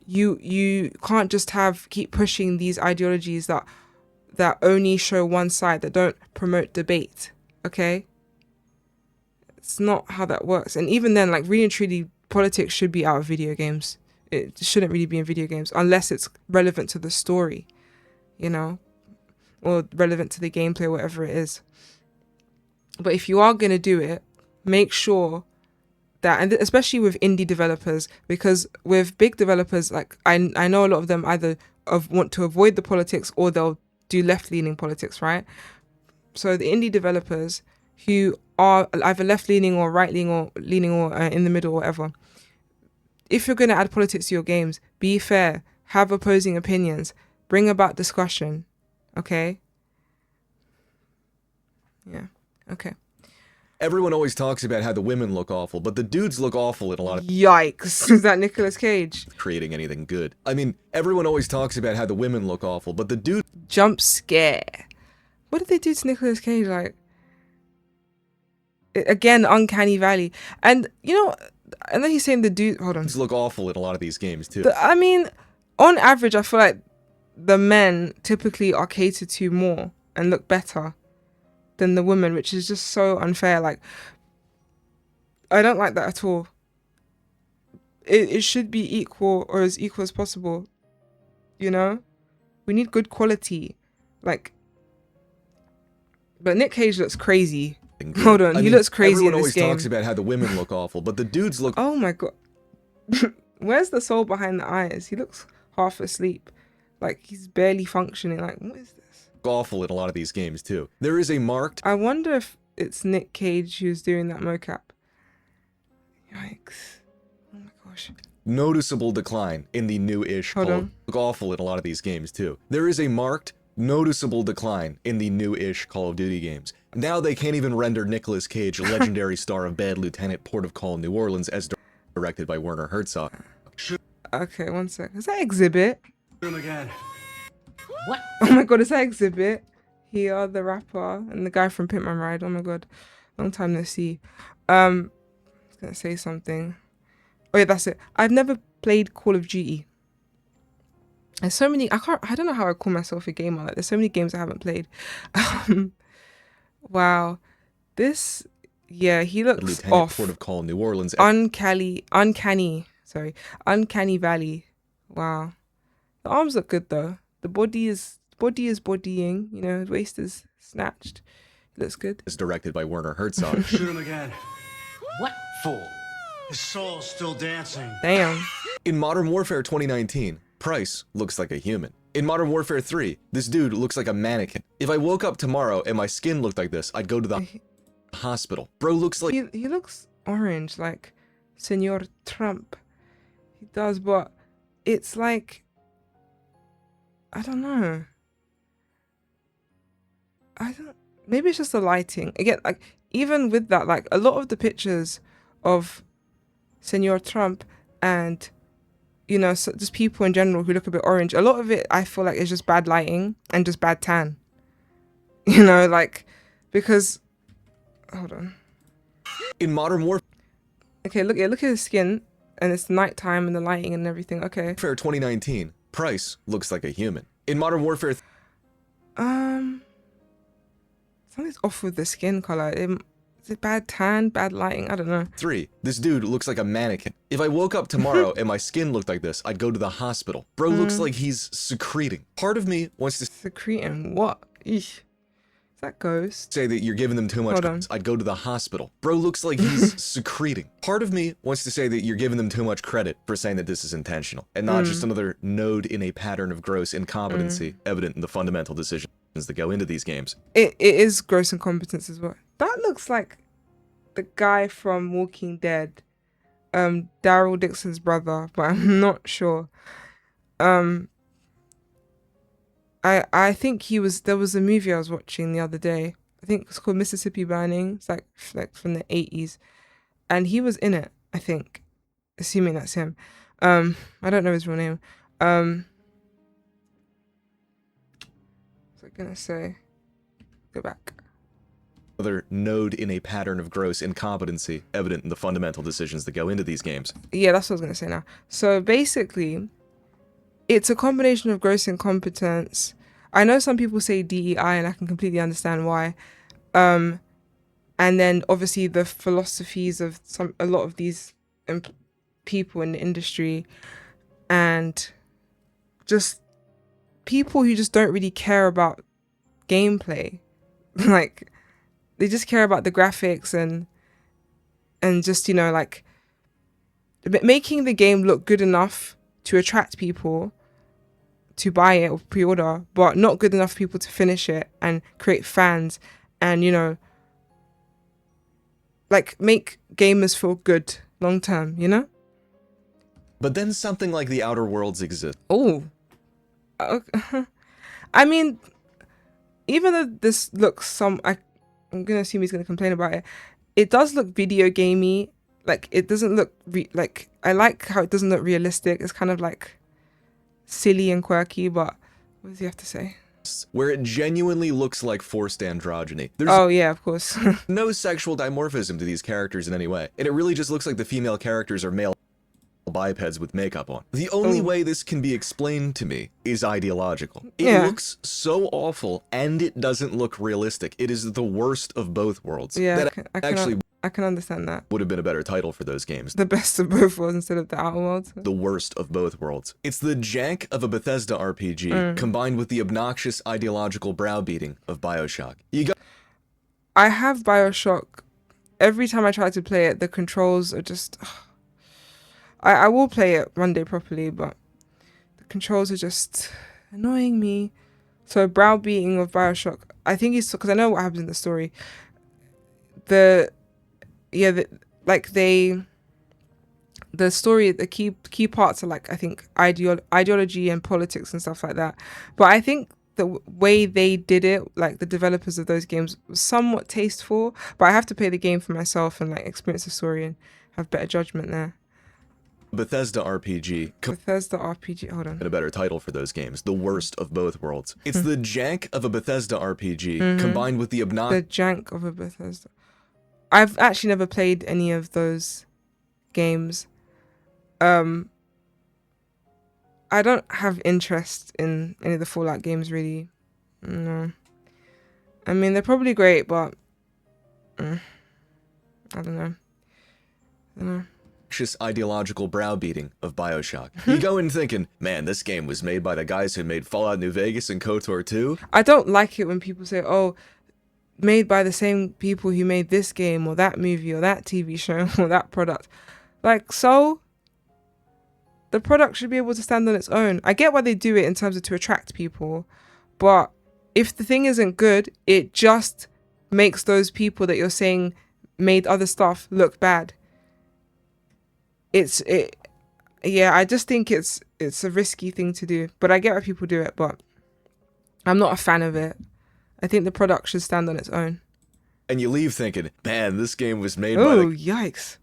You can't just keep pushing these ideologies that only show one side, that don't promote debate, okay? It's not how that works. And even then, like, really and truly, politics should be out of video games. It shouldn't really be in video games unless it's relevant to the story, you know, or relevant to the gameplay, whatever it is. But if you are going to do it, make sure that, and especially with indie developers, because with big developers, like I know a lot of them either want to avoid the politics or they'll do left-leaning politics, right? So the indie developers who are either left-leaning or right-leaning or leaning or in the middle or whatever, if you're going to add politics to your games, be fair, have opposing opinions, bring about discussion, okay? Yeah, okay. Everyone always talks about how the women look awful, but the dudes look awful in a lot of... Yikes, is that Nicolas Cage? ...creating anything good. I mean, everyone always talks about how the women look awful, but the dudes... Jump scare. What did they do to Nicolas Cage? Like, again, uncanny valley. And, you know, and then he's saying the dude... Hold on. ...look awful in a lot of these games, too. I mean, on average, I feel like the men typically are catered to more and look better than the women, which is just so unfair. Like, I don't like that at all. It should be equal, or as equal as possible, you know? We need good quality. Like, but Nick Cage looks crazy. Hold on, he looks crazy in this game. Everyone always talks about how the women look awful, but the dudes look... Oh my god. Where's the soul behind the eyes? He looks half asleep. Like, he's barely functioning. Like, what is this? Awful in a lot of these games, too. There is a marked... I wonder if it's Nick Cage who's doing that mocap. Yikes. Oh my gosh. ...noticeable decline in the new-ish... Look awful in a lot of these games, too. There is a marked, noticeable decline in the new-ish Call of Duty games. Now they can't even render Nicolas Cage, legendary star of Bad Lieutenant, Port of Call, New Orleans, as directed by Werner Herzog. Okay, one sec. Is that Exhibit? Again. What? Oh my god, is that Exhibit? Here, the rapper and the guy from Pimp My Ride. Oh my god, long time no see. I was gonna say something. Oh yeah, that's it. I've never played Call of Duty. There's so many. I don't know how I call myself a gamer. Like, there's so many games I haven't played. Wow, this. Yeah, he looks Lieutenant, off. Port of Call, New Orleans. Uncanny valley. Wow, the arms look good though. The body is bodying, you know, the waist is snatched. It looks good. Is directed by Werner Herzog. Shoot him again. What? Fool. His soul's still dancing. Damn. In Modern Warfare 2019, Price looks like a human. In Modern Warfare 3, this dude looks like a mannequin. If I woke up tomorrow and my skin looked like this, I'd go to the... hospital. Bro looks like He looks orange, like Senor Trump. He does, but it's like, I don't know. Maybe it's just the lighting. Again, like, even with that, like, a lot of the pictures of Senor Trump and, you know, so just people in general who look a bit orange, a lot of it I feel like is just bad lighting and just bad tan. You know, like, because, hold on. in Modern Warfare Okay, look at his skin, and it's nighttime and the lighting and everything. Okay. 2019, Price looks like a human. In Modern Warfare Something's off with the skin color. Is it bad tan, bad lighting? I don't know. 3, this dude looks like a mannequin. If I woke up tomorrow and my skin looked like this, I'd go to the hospital. Bro looks like he's secreting. Part of me wants to Secreting what? Eesh. Is that ghost? say that you're giving them too much Hold on. I'd go to the hospital. Bro looks like he's secreting. Part of me wants to say that you're giving them too much credit for saying that this is intentional and not just another node in a pattern of gross incompetency evident in the fundamental decisions that go into these games. It is gross incompetence as well. That looks like the guy from Walking Dead, Daryl Dixon's brother, but I'm not sure. I think there was a movie I was watching the other day. I think it's called Mississippi Burning. It's like from the 80s. And he was in it, I think. Assuming that's him. I don't know his real name. What was I gonna say? Go back. Another node in a pattern of gross incompetency evident in the fundamental decisions that go into these games. Yeah, that's what I was gonna say now. So basically, it's a combination of gross incompetence. I know some people say DEI, and I can completely understand why. And then obviously the philosophies of a lot of these people in the industry, and just people who just don't really care about gameplay. Like, they just care about the graphics and just, you know, like, making the game look good enough to attract people to buy it or pre-order, but not good enough for people to finish it and create fans and, you know, like, make gamers feel good long term, you know? But then something like The Outer Worlds exists. Oh. I mean, even though this looks I'm gonna assume he's gonna complain about it. It does look video gamey. Like, it doesn't look like, I like how it doesn't look realistic. It's kind of like silly and quirky, but what does he have to say? Where it genuinely looks like forced androgyny. There's Oh yeah, of course. no sexual dimorphism to these characters in any way, and it really just looks like the female characters are male bipeds with makeup on. The only way this can be explained to me is ideological. It looks so awful, and it doesn't look realistic. It is the worst of both worlds. Yeah, That I can understand that. would have been a better title for those games. The best of both worlds instead of the Outer Worlds. The worst of both worlds. It's the jank of a Bethesda RPG combined with the obnoxious ideological browbeating of BioShock. I have BioShock. Every time I try to play it, the controls are just... I will play it one day properly, but the controls are just annoying me. So browbeating of BioShock. I think it's because I know what happens in the story. The story, the key parts are, like, I think ideology and politics and stuff like that. But I think the way they did it, like the developers of those games, was somewhat tasteful. But I have to play the game for myself and, like, experience the story and have better judgment there. Bethesda RPG. Hold on. A better title for those games. The worst of both worlds. It's the jank of a Bethesda RPG combined with the obnoxious... The jank of a Bethesda. I've actually never played any of those games. I don't have interest in any of the Fallout games, really. No. I mean, they're probably great, but... I don't know. Ideological browbeating of BioShock. You go in thinking, man, this game was made by the guys who made Fallout New Vegas and KOTOR 2. I don't like it when people say, oh, made by the same people who made this game or that movie or that TV show or that product. Like, so the product should be able to stand on its own. I get why they do it in terms of to attract people, but if the thing isn't good, it just makes those people that you're saying made other stuff look bad. Yeah, I just think it's a risky thing to do, but I get why people do it, but I'm not a fan of it. I think the product should stand on its own. And you leave thinking, man, this game was made by Oh, the yikes.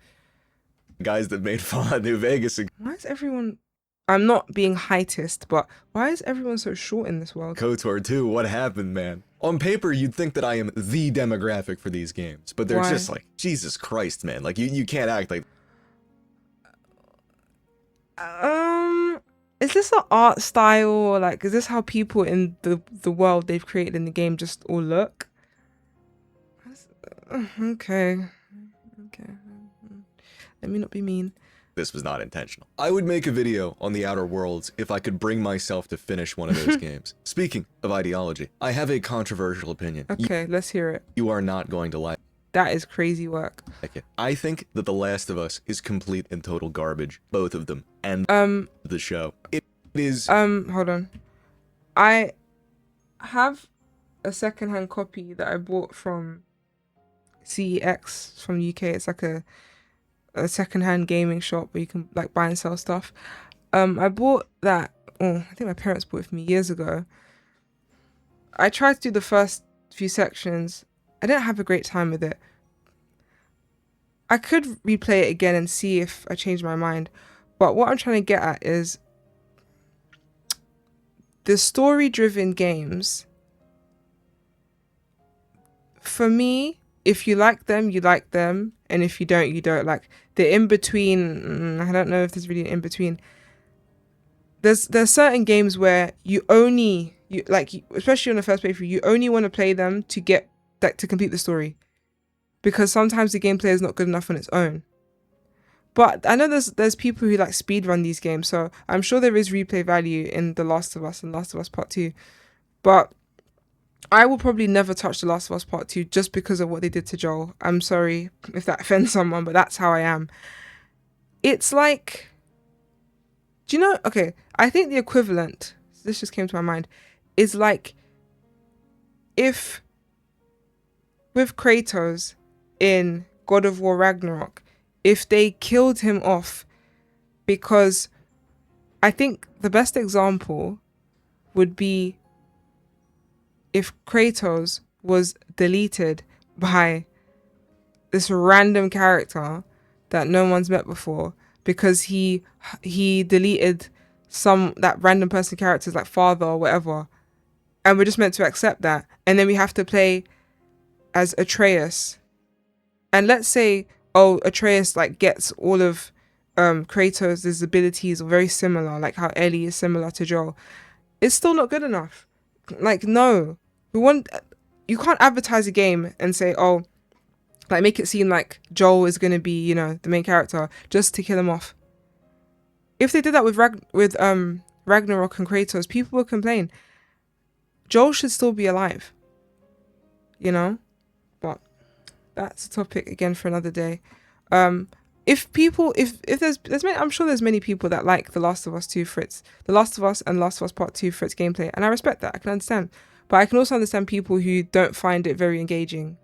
guys that made Fallout New Vegas and Why is everyone... I'm not being heightist, but why is everyone so short in this world? KOTOR 2. What happened, man? On paper, you'd think that I am the demographic for these games, but they're Why? just like, Jesus Christ, man. Like, you can't act like... Is this an art style, or like, is this how people in the world they've created in the game just all look? Okay. Let me not be mean. This was not intentional. I would make a video on the Outer Worlds if I could bring myself to finish one of those games. Speaking of ideology, I have a controversial opinion. Okay, let's hear it. You are not going to like That is crazy work. it. I think that The Last of Us is complete and total garbage. Both of them. And the show. It is... Hold on. I have a secondhand copy that I bought from CEX from UK. It's like a secondhand gaming shop where you can like buy and sell stuff. I bought that, I think my parents bought it for me years ago. I tried to do the first few sections. I didn't have a great time with it. I could replay it again and see if I changed my mind. But what I'm trying to get at is the story-driven games, for me, if you like them, you like them. And if you don't, you don't. Like, the in-between, I don't know if there's really an in-between. There's certain games where especially on the first playthrough, you only want to play them to get that, to complete the story. Because sometimes the gameplay is not good enough on its own. But I know there's people who like speedrun these games, so I'm sure there is replay value in The Last of Us and Last of Us Part 2. But I will probably never touch The Last of Us Part 2 just because of what they did to Joel. I'm sorry if that offends someone, but that's how I am. It's like... Do you know... Okay, I think the equivalent, this just came to my mind, is like if with Kratos in God of War Ragnarok, if they killed him off, because I think the best example would be if Kratos was deleted by this random character that no one's met before because he deleted that random person character's like father or whatever, and we're just meant to accept that, and then we have to play as Atreus, and let's say Atreus like gets all of Kratos' abilities are very similar, like how Ellie is similar to Joel. It's still not good enough. Like, no, you can't advertise a game and say, like make it seem like Joel is going to be, the main character just to kill him off. If they did that with Ragnarok and Kratos, people would complain. Joel should still be alive, but that's a topic again for another day. If there's many, I'm sure there's many people that like The Last of Us 2 for its The Last of Us and Last of Us Part 2 for its gameplay, and I respect that. I can understand, but I can also understand people who don't find it very engaging.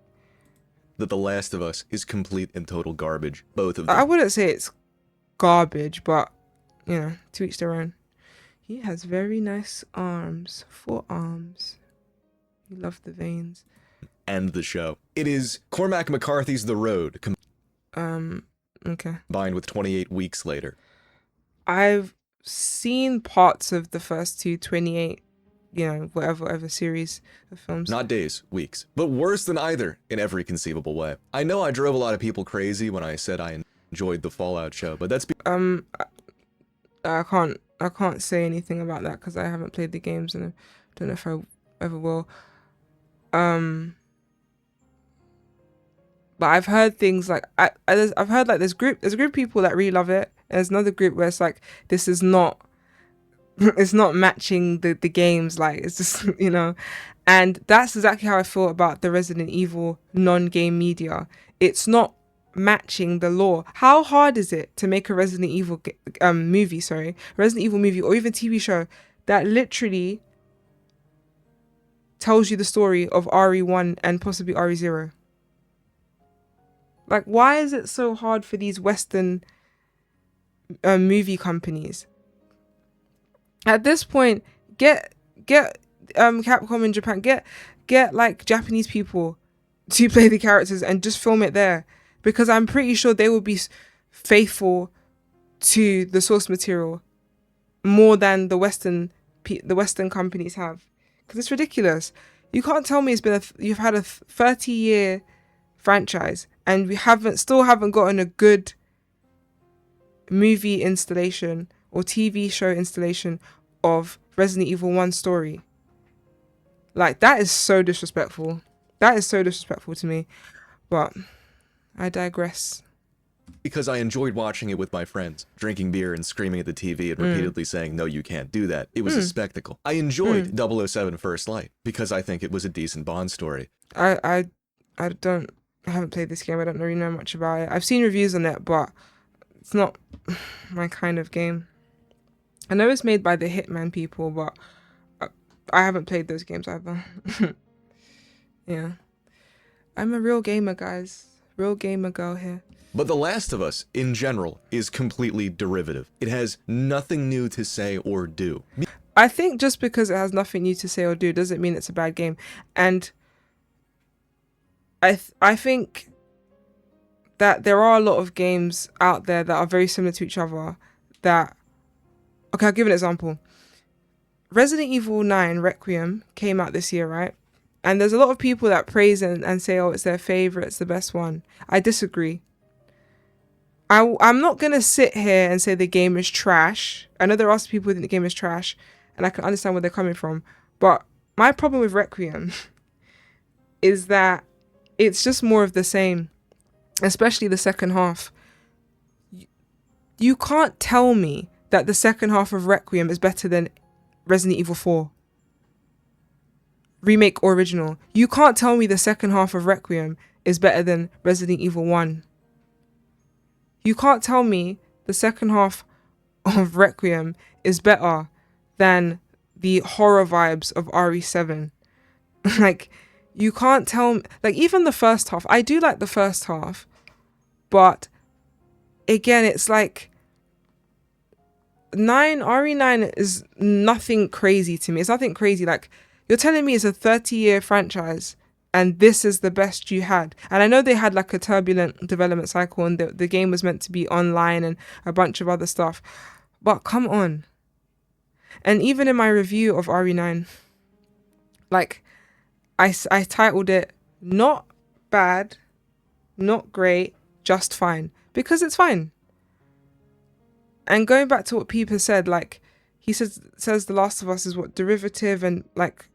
That The Last of Us is complete and total garbage. Both of them. I wouldn't say it's garbage, but to each their own. He has very nice arms, forearms. You love the veins. And the show. It is Cormac McCarthy's The Road. Okay. Combined with 28 Weeks Later. I've seen parts of the first two 28, whatever series of films. Not days, weeks. But worse than either in every conceivable way. I know I drove a lot of people crazy when I said I enjoyed the Fallout show, but that's... I can't say anything about that because I haven't played the games and I don't know if I ever will. But I've heard things like I've heard like there's a group of people that really love it, and there's another group where it's like this is not it's not matching the games, like it's just and that's exactly how I feel about the Resident Evil non-game media. It's not matching the lore. How hard is it to make a Resident Evil movie or even TV show that literally tells you the story of RE1 and possibly RE0. Like, why is it so hard for these Western movie companies? At this point, get Capcom in Japan, get like Japanese people to play the characters and just film it there, because I'm pretty sure they will be faithful to the source material more than the Western companies have. Because it's ridiculous. You can't tell me you've had a 30-year franchise and we still haven't gotten a good movie installation or TV show installation of Resident Evil 1 story. Like, that is so disrespectful. That is so disrespectful to me. But I digress. Because I enjoyed watching it with my friends, drinking beer and screaming at the TV and repeatedly saying, no, you can't do that. It was a spectacle. I enjoyed 007 First Light because I think it was a decent Bond story. I haven't played this game. I don't really know much about it. I've seen reviews on it, but it's not my kind of game. I know it's made by the Hitman people, but I haven't played those games either. Yeah. I'm a real gamer, guys. Real gamer girl here. But The Last of Us, in general, is completely derivative. It has nothing new to say or do. I think just because it has nothing new to say or do doesn't mean it's a bad game. And I think that there are a lot of games out there that are very similar to each other that... Okay, I'll give an example. Resident Evil 9 Requiem came out this year, right? And there's a lot of people that praise and say, oh, it's their favorite, it's the best one. I disagree. I'm not going to sit here and say the game is trash. I know there are some people who think the game is trash, and I can understand where they're coming from. But my problem with Requiem is that it's just more of the same, especially the second half. You can't tell me that the second half of Requiem is better than Resident Evil 4. Remake or original. You can't tell me the second half of Requiem is better than Resident Evil 1. You can't tell me the second half of Requiem is better than the horror vibes of RE7. Like, you can't tell me... Like, even the first half. I do like the first half. But, again, it's like... RE9 is nothing crazy to me. It's nothing crazy. Like, you're telling me it's a 30-year franchise and this is the best you had. And I know they had like a turbulent development cycle and the game was meant to be online and a bunch of other stuff. But come on. And even in my review of RE9, like, I titled it not bad, not great, just fine. Because it's fine. And going back to what peeb has said, like, he says The Last of Us is what, derivative and like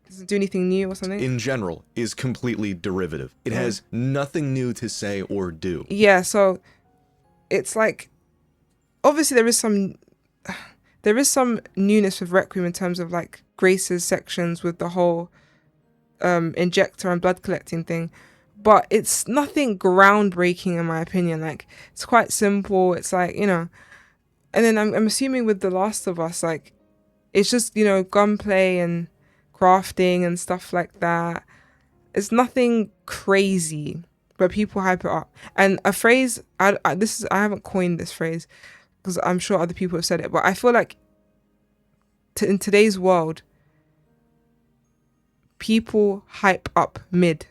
doesn't do anything new or something? In general, is completely derivative. It has nothing new to say or do. Yeah, so it's like, obviously there is some newness with Requiem in terms of like Grace's sections with the whole injector and blood collecting thing. But it's nothing groundbreaking in my opinion. Like, it's quite simple. It's like, you know, and then I'm assuming with The Last of Us, like, it's just, you know, gunplay and crafting and stuff like that. It's nothing crazy, but people hype it up. And a phrase, I haven't coined this phrase because I'm sure other people have said it, but I feel like in today's world, people hype up mid.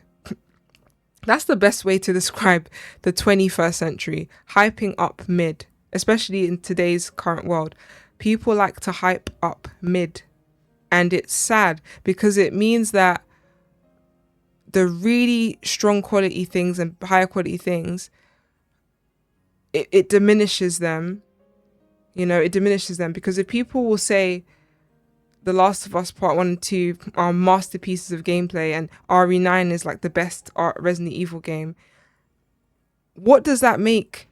That's the best way to describe the 21st century. Hyping up mid, especially in today's current world. People like to hype up mid. And it's sad because it means that the really strong quality things and higher quality things, it diminishes them. You know, it diminishes them because if people will say The Last of Us Part 1 and 2 are masterpieces of gameplay and RE9 is like the best Resident Evil game, what does that make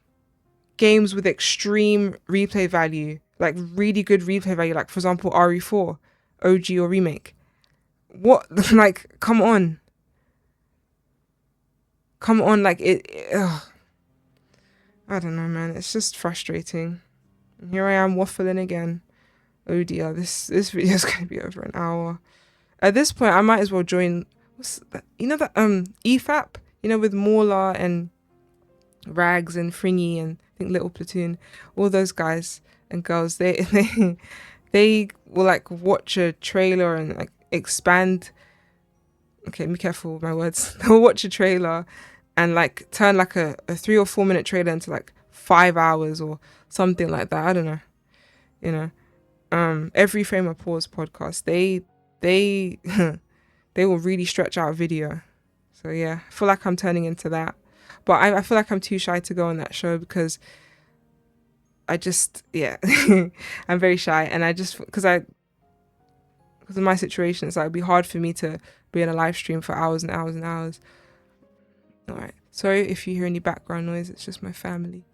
games with extreme replay value, like really good replay value, like for example RE4, OG or remake? What? Like, come on, like ugh. I don't know, man, it's just frustrating. And here I am waffling again. Oh dear, this video is going to be over an hour. At this point, I might as well join. What's that? You know that efap. You know, with Mauler and Rags and Fringy and I think Little Platoon, all those guys and girls. They will like watch a trailer and like expand. Okay, be careful with my words. They'll watch a trailer and like turn like a 3 or 4 minute trailer into like 5 hours or something like that. I don't know. You know, everyframeapause podcast. They they will really stretch out a video. So yeah, I feel like I'm turning into that. But I feel like I'm too shy to go on that show because I just, yeah, I'm very shy. And I just, because of my situation, it's like it'd be hard for me to be in a live stream for hours and hours and hours. All right. Sorry if you hear any background noise. It's just my family.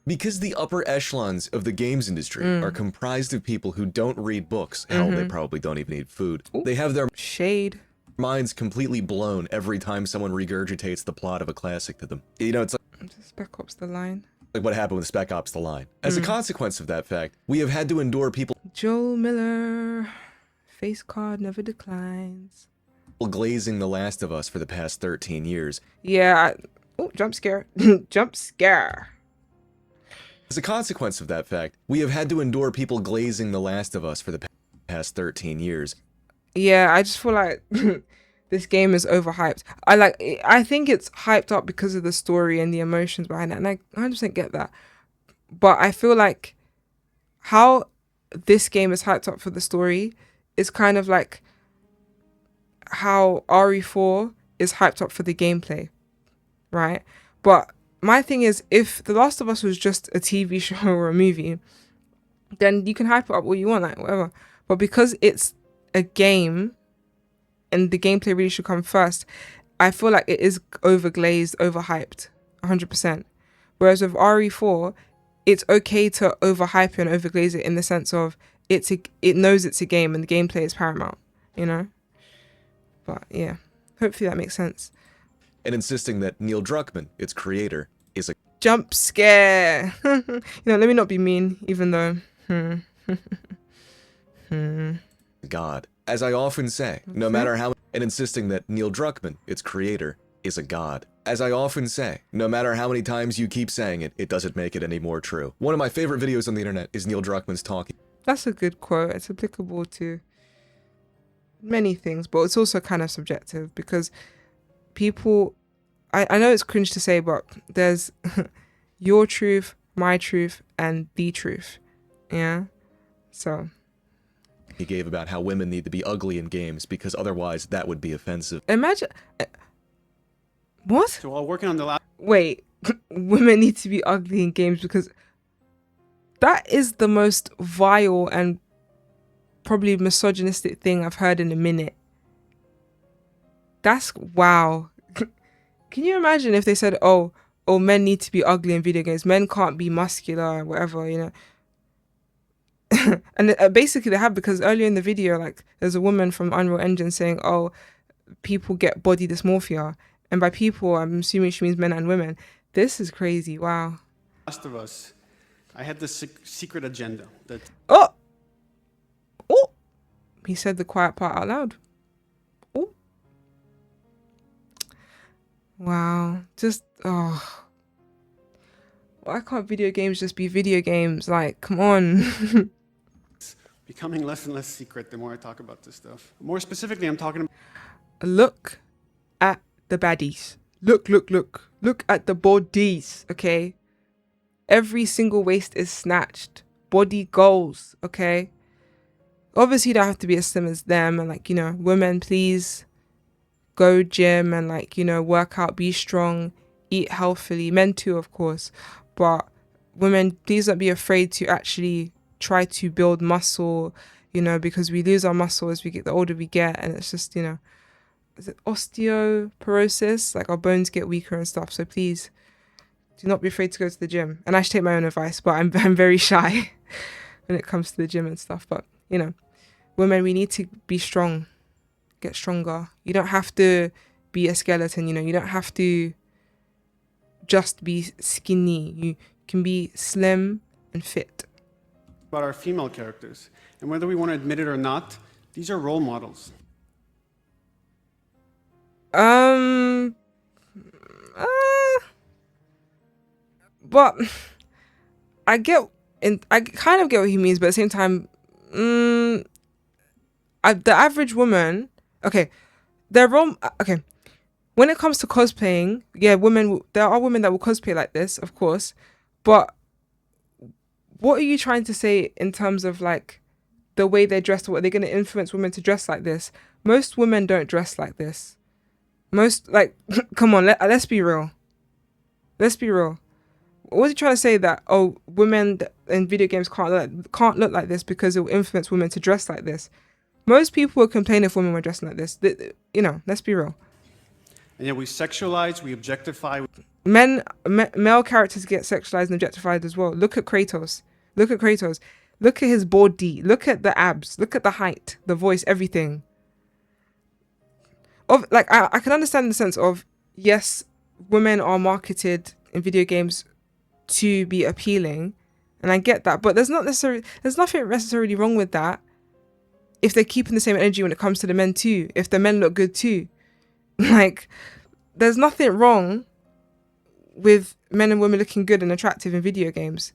Because the upper echelons of the games industry are comprised of people who don't read books. Hell, they probably don't even eat food. Ooh. They have their Shade. minds completely blown every time someone regurgitates the plot of a classic to them. You know, it's like Spec Ops The Line. what happened with Spec Ops The Line. As a consequence of that fact, we have had to endure people Joel Miller. Face card never declines. glazing The Last of Us for the past 13 years. Yeah. Oh, jump scare. Jump scare. As a consequence of that fact, we have had to endure people glazing The Last of Us for the past 13 years. Yeah, I just feel like this game is overhyped. I think it's hyped up because of the story and the emotions behind it, and I 100% get that. But I feel like how this game is hyped up for the story is kind of like how RE4 is hyped up for the gameplay, right? But my thing is, if The Last of Us was just a TV show or a movie, then you can hype it up all you want, like whatever. But because it's a game and the gameplay really should come first, I feel like it is overglazed, overhyped 100%. Whereas with RE4, it's okay to overhype it and overglaze it in the sense of it knows it's a game and the gameplay is paramount, you know? But yeah, hopefully that makes sense. And insisting that Neil Druckmann, its creator, is a Jump scare. You know, let me not be mean, even though god. As I often say, no matter how, and insisting that Neil Druckmann, its creator, is a god. As I often say, no matter how many times you keep saying it, it doesn't make it any more true. One of my favorite videos on the internet is Neil Druckmann's talking. That's a good quote. It's applicable to many things, but it's also kind of subjective because people, I know it's cringe to say, but there's your truth, my truth, and the truth. Yeah. So He gave about how women need to be ugly in games because otherwise that would be offensive. imagine what? So while working on the last Wait, women need to be ugly in games because that is the most vile and probably misogynistic thing I've heard in a minute. That's wow. Can you imagine if they said, oh, men need to be ugly in video games. Men can't be muscular or whatever, you know. And basically they have, because earlier in the video, like there's a woman from Unreal Engine saying, oh, people get body dysmorphia. And by people, I'm assuming she means men and women. This is crazy. Wow. Last of Us, I had this secret agenda that Oh! Oh! He said the quiet part out loud. Oh. Wow. Just, oh. Why can't video games just be video games? Like, come on. becoming less and less secret the more I talk about this stuff. More specifically, I'm talking about Look at the baddies. Look. Look at the bodies, okay? Every single waist is snatched. Body goals, okay? Obviously, you don't have to be as slim as them. And, like, you know, women, please go gym and, like, you know, work out, be strong, eat healthily. Men too, of course. But women, please don't be afraid to actually try to build muscle, you know, because we lose our muscle as we get, the older we get. And it's just, you know, is it osteoporosis? Like, our bones get weaker and stuff. So please do not be afraid to go to the gym. And I should take my own advice, but I'm very shy when it comes to the gym and stuff. But, you know, women, we need to be strong, get stronger. You don't have to be a skeleton, you know, you don't have to just be skinny. You can be slim and fit. our female characters. And whether we want to admit it or not, these are role models. Uh, but I kind of get what he means, but at the same time, the average woman, okay, they're wrong. Okay, when it comes to cosplaying, yeah, there are women that will cosplay like this, of course, but what are you trying to say in terms of like the way they're dressed? Or what they're going to influence women to dress like this? Most women don't dress like this. Most, like, come on, let's be real. Let's be real. Was he trying to say that, oh, women in video games can't look like this because it will influence women to dress like this? Most people would complain if women were dressing like this. You know, let's be real. And yet we sexualize, we objectify. Male characters get sexualized and objectified as well. Look at Kratos. Look at Kratos. Look at his body. Look at the abs. Look at the height, the voice, everything. I can understand in the sense of, yes, women are marketed in video games to be appealing, and I get that, but there's nothing necessarily wrong with that if they're keeping the same energy when it comes to the men too, if the men look good too. Like, there's nothing wrong with men and women looking good and attractive in video games.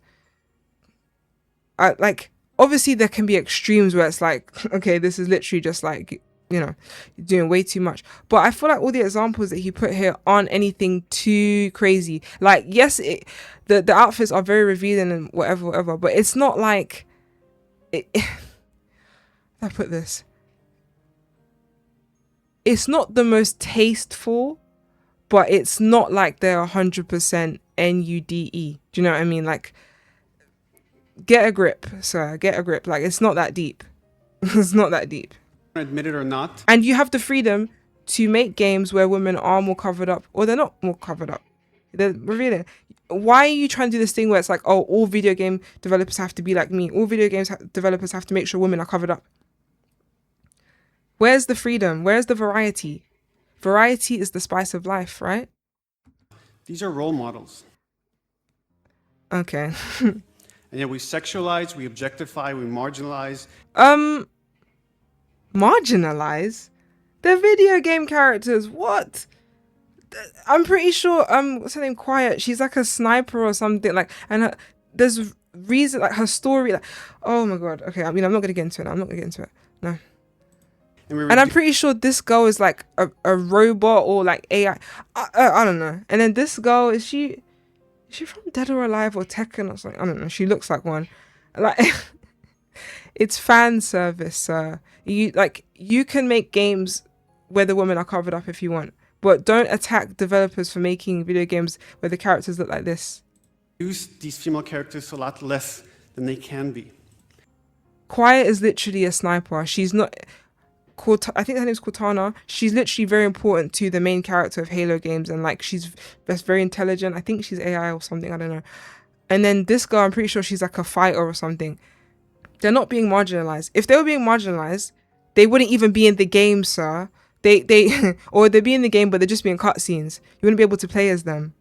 Obviously there can be extremes where it's like, okay, this is literally just like, you know, you're doing way too much. But I feel like all the examples that he put here aren't anything too crazy. Like, yes, the outfits are very revealing and whatever, but it's not like I put this. It's not the most tasteful, but it's not like they're 100% NUDE. Do you know what I mean? Like, get a grip, sir. Get a grip. Like, it's not that deep. It's not that deep. Admit it or not. And you have the freedom to make games where women are more covered up or they're not more covered up. They're revealing. Why are you trying to do this thing where it's like, oh, all video game developers have to be like me. All video games developers have to make sure women are covered up. Where's the freedom? Where's the variety? Variety is the spice of life, right? These are role models. Okay. And yet we sexualize, we objectify, we marginalize. Marginalize? They're video game characters. What? I'm pretty sure, what's her name? Quiet. She's like a sniper or something. Like, and there's reason, like her story. Like, oh my God. Okay. I mean, I'm not going to get into it. I'm not going to get into it. No. And I'm pretty sure this girl is like a robot or like AI. I don't know. And then this girl, is she from Dead or Alive or Tekken or something? I don't know. She looks like one. Like, it's fan service, sir. You can make games where the women are covered up if you want, but don't attack developers for making video games where the characters look like this. Use these female characters a lot less than they can be. Quiet is literally a sniper. She's not... I think her name's Cortana. She's literally very important to the main character of Halo games, and like she's very intelligent. I think she's AI or something, I don't know. And then this girl, I'm pretty sure she's like a fighter or something. They're not being marginalized. If they were being marginalized, they wouldn't even be in the game, sir. Or they'd be in the game, but they're just being cutscenes. You wouldn't be able to play as them.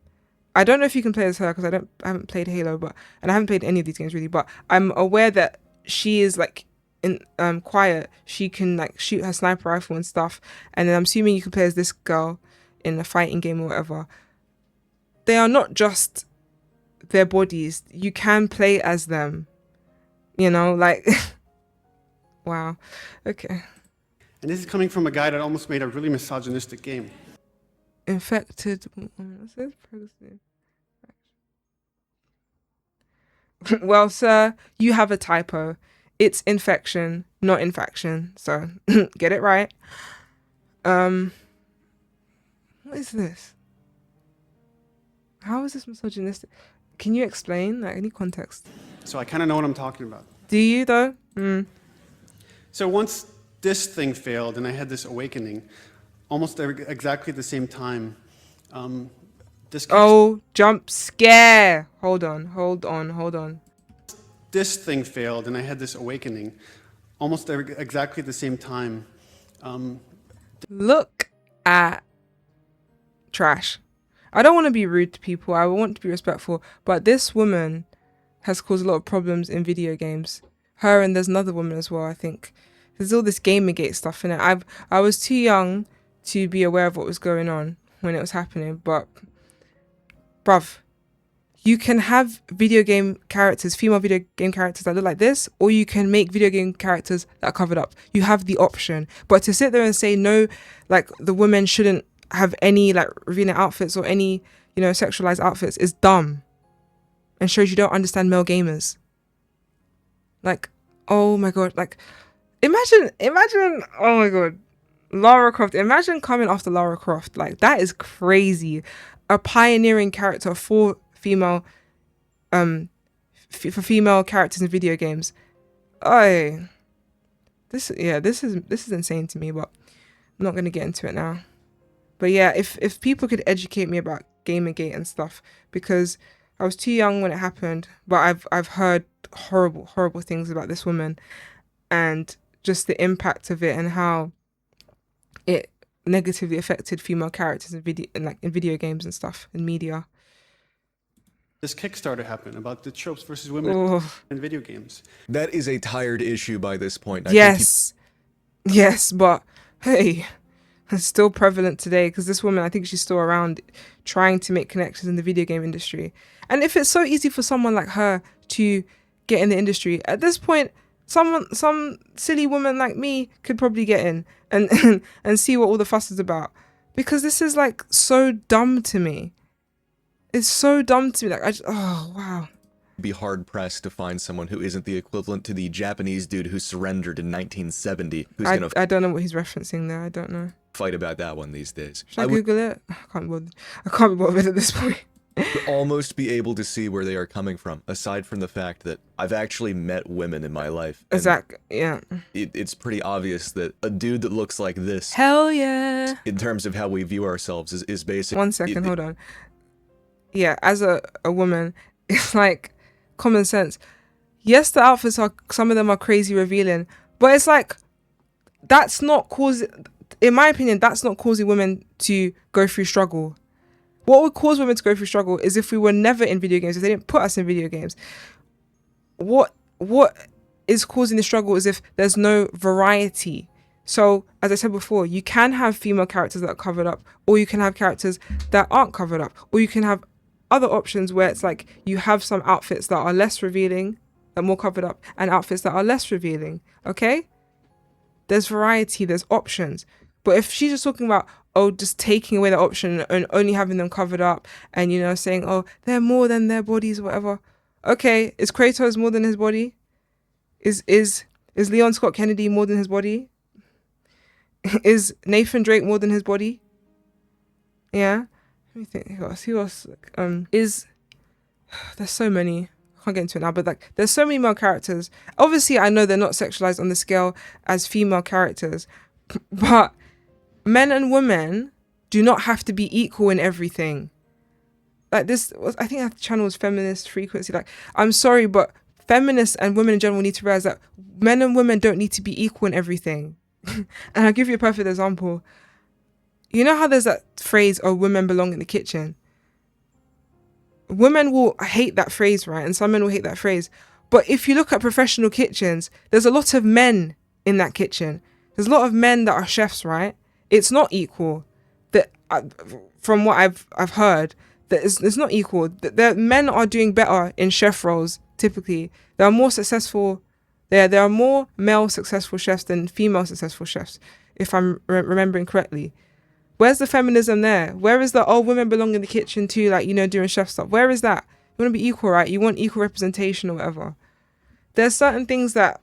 I don't know if you can play as her because I haven't played Halo, and I haven't played any of these games really. But I'm aware that she is like in Quiet. She can like shoot her sniper rifle and stuff. And then I'm assuming you can play as this girl in a fighting game or whatever. They are not just their bodies. You can play as them. You know, like, wow. Okay. And this is coming from a guy that almost made a really misogynistic game. Infected. Well, sir, you have a typo. It's infection, not infection. So get it right. What is this? How is this misogynistic? Can you explain? Like, any context? So I kind of know what I'm talking about. Do you though? So once this thing failed and I had this awakening, almost exactly at the same time, jump scare. Hold on. This thing failed and I had this awakening, almost exactly at the same time. Look at trash. I don't want to be rude to people. I want to be respectful. But this woman has caused a lot of problems in video games. Her and there's another woman as well, I think. There's all this Gamergate stuff in it. I was too young to be aware of what was going on when it was happening. But, bruv, you can have video game characters, female video game characters that look like this, or you can make video game characters that are covered up. You have the option. But to sit there and say, no, like, the women shouldn't have any, like, revealing outfits or any, you know, sexualized outfits is dumb. And shows you don't understand male gamers. Like, oh my God. Like, imagine, oh my God. Lara Croft. Imagine coming after Lara Croft. Like, that is crazy. A pioneering character for female for female characters in video games. This is insane to me, but I'm not gonna get into it now. But yeah, if people could educate me about Gamergate and stuff, because I was too young when it happened, but I've heard horrible things about this woman and just the impact of it and how it negatively affected female characters in video games and stuff in media. This Kickstarter happened about the tropes versus women in video games. That is a tired issue by this point. Yes, but hey, it's still prevalent today because this woman, I think she's still around trying to make connections in the video game industry. And if it's so easy for someone like her to get in the industry, at this point, some silly woman like me could probably get in and see what all the fuss is about. Because this is like so dumb to me. It's so dumb to me. Like, oh, wow. Be hard pressed to find someone who isn't the equivalent to the Japanese dude who surrendered in 1970. I don't know what he's referencing there. I don't know. Fight about that one these days. Should I Google it? I can't be bothered at this point. Would almost be able to see where they are coming from, aside from the fact that I've actually met women in my life. Exactly. Yeah. It's pretty obvious that a dude that looks like this, hell yeah, in terms of how we view ourselves, is basic. 1 second, hold on. Yeah, as a woman, it's like common sense. Yes, the outfits some of them are crazy revealing, but it's like that's not causing, in my opinion, that's not causing women to go through struggle. What would cause women to go through struggle is if we were never in video games, if they didn't put us in video games. What is causing the struggle is if there's no variety. So, as I said before, you can have female characters that are covered up, or you can have characters that aren't covered up, or you can have other options where it's like you have some outfits that are less revealing, that are more covered up, and outfits that are less revealing, okay? There's variety, there's options. But if she's just talking about, just taking away the option and only having them covered up and, you know, saying, they're more than their bodies or whatever. Okay, is Kratos more than his body? Is Leon Scott Kennedy more than his body? Is Nathan Drake more than his body? Yeah. Let me think. Who else? There's so many. I can't get into it now, but like, there's so many male characters. Obviously, I know they're not sexualized on the scale as female characters, but men and women do not have to be equal in everything. Like this was, I think that channel was Feminist Frequency. Like, I'm sorry, but feminists and women in general need to realize that men and women don't need to be equal in everything. And I'll give you a perfect example. You know how there's that phrase, women belong in the kitchen? Women will hate that phrase, right? And some men will hate that phrase. But if you look at professional kitchens, there's a lot of men in that kitchen. There's a lot of men that are chefs, right? It's not equal. That from what I've heard, that it's not equal. That men are doing better in chef roles typically. There are more successful. There are more male successful chefs than female successful chefs, if I'm remembering correctly. Where's the feminism there? Where is the women belong in the kitchen too, like, you know, doing chef stuff? Where is that? You want to be equal, right? You want equal representation or whatever. There's certain things that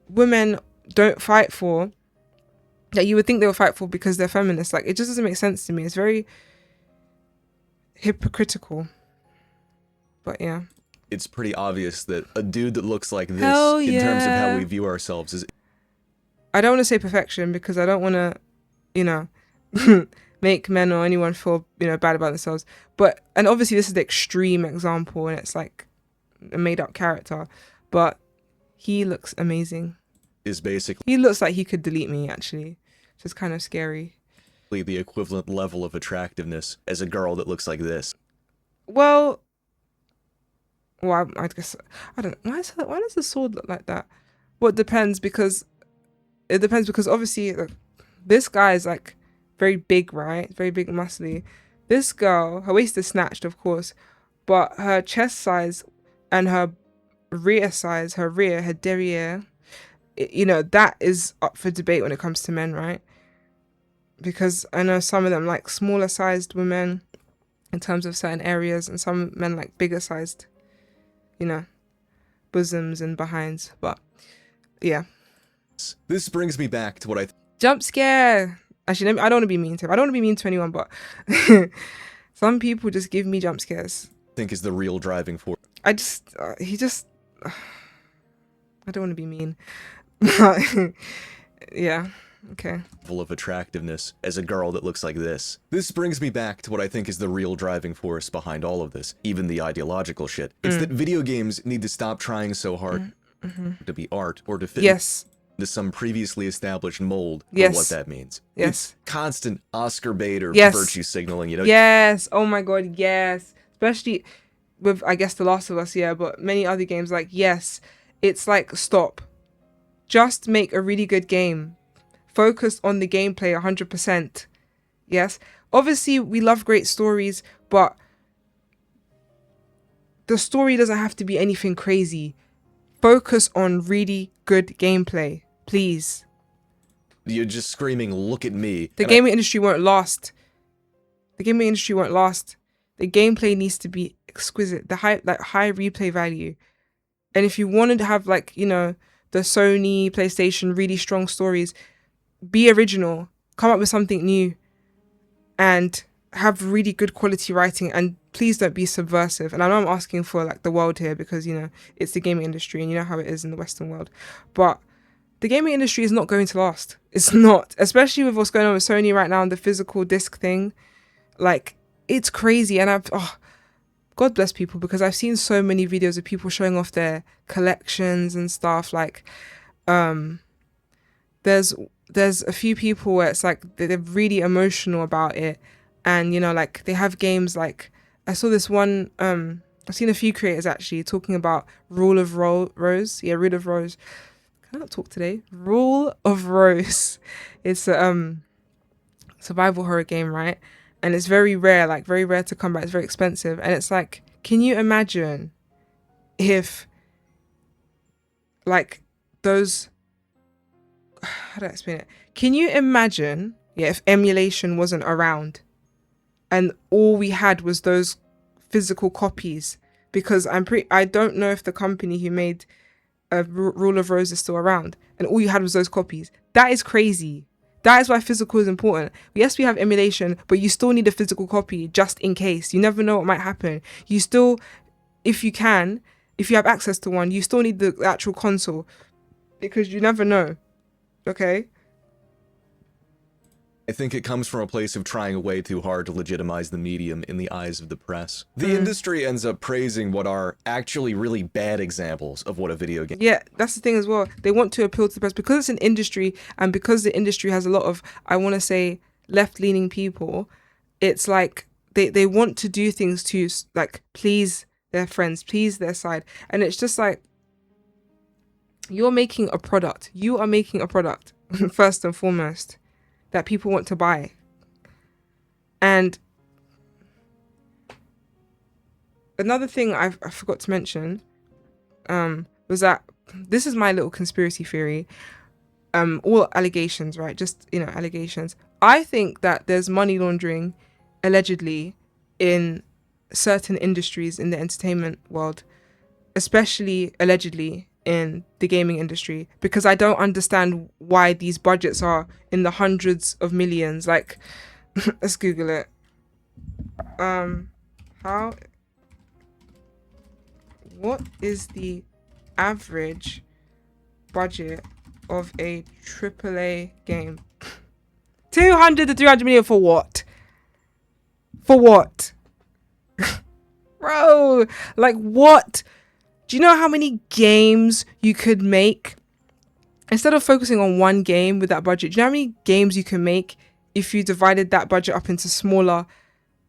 women don't fight for that you would think they would fight for because they're feminists. Like, it just doesn't make sense to me. It's very hypocritical. But yeah. It's pretty obvious that a dude that looks like this, in terms of how we view ourselves, is... I don't want to say perfection because I don't want to, you know, make men or anyone feel, you know, bad about themselves. But, and obviously this is the extreme example and it's like a made up character, but he looks amazing. Is basically... He looks like he could delete me, actually, which is kind of scary. The equivalent level of attractiveness as a girl that looks like this. Well, I guess, I don't know. Why does the sword look like that? Well, it depends because obviously, this guy is like very big, right? Very big and muscly. This girl, her waist is snatched, of course, but her chest size and her rear size, her derriere, you know, that is up for debate when it comes to men, right? Because I know some of them like smaller sized women in terms of certain areas, and some men like bigger sized, you know, bosoms and behinds. But yeah. This brings me back to what I Jump scare. Actually, I don't want to be mean to him. I don't want to be mean to anyone, but some people just give me jump scares. think is the real driving force. I don't want to be mean. Yeah. Okay. Full of attractiveness as a girl that looks like this. This brings me back to what I think is the real driving force behind all of this, even the ideological shit. It's that video games need to stop trying so hard to be art or to fit into some previously established mold of what that means. It's constant Oscar bait or virtue signaling, you know? Yes. Oh my god, yes. Especially with, I guess, The Last of Us, yeah, but many other games, like, yes. It's like, stop. Just make a really good game. Focus on the gameplay 100%. Yes. Obviously, we love great stories, but the story doesn't have to be anything crazy. Focus on really good gameplay, please. You're just screaming, look at me. The gaming industry won't last. The gaming industry won't last. The gameplay needs to be exquisite. The high replay value. And if you wanted to have, like, you know, the Sony, PlayStation, really strong stories, be original, come up with something new, and have really good quality writing, and please don't be subversive. And I know I'm asking for like the world here because, you know, it's the gaming industry and you know how it is in the Western world, but the gaming industry is not going to last. It's not, especially with what's going on with Sony right now and the physical disc thing. Like, it's crazy. And God bless people, because I've seen so many videos of people showing off their collections and stuff. Like, there's a few people where it's like they're really emotional about it, and you know, like they have games like, I saw this one, I've seen a few creators actually talking about Rule of Rose. Yeah, Rule of Rose. Can I not talk today? Rule of Rose. It's a survival horror game, right? And it's very rare, like very rare to come by. It's very expensive, and it's like, can you imagine if like those, how do I explain it? Can you imagine, if emulation wasn't around and all we had was those physical copies? Because I don't know if the company who made Rule of Rose is still around, and all you had was those copies. That is crazy. That is why physical is important. Yes, we have emulation, but you still need a physical copy just in case. You never know what might happen. You still, if you have access to one, you still need the actual console, because you never know. Okay? I think it comes from a place of trying way too hard to legitimize the medium in the eyes of the press. The industry ends up praising what are actually really bad examples of what a video game. Yeah, that's the thing as well. They want to appeal to the press because it's an industry, and because the industry has a lot of, I want to say, left-leaning people. It's like they want to do things to like please their friends, please their side, and it's just like, you're making a product. You are making a product first and foremost that people want to buy. And another thing I forgot to mention was that this is my little conspiracy theory. All allegations, right? Just, you know, allegations. I think that there's money laundering allegedly in certain industries in the entertainment world, especially allegedly in the gaming industry, because I don't understand why these budgets are in the hundreds of millions. Like, let's Google it. What is the average budget of a AAA game? 200 to 300 million for what? For what? Bro, like what? Do you know how many games you could make? Instead of focusing on one game with that budget, do you know how many games you can make if you divided that budget up into smaller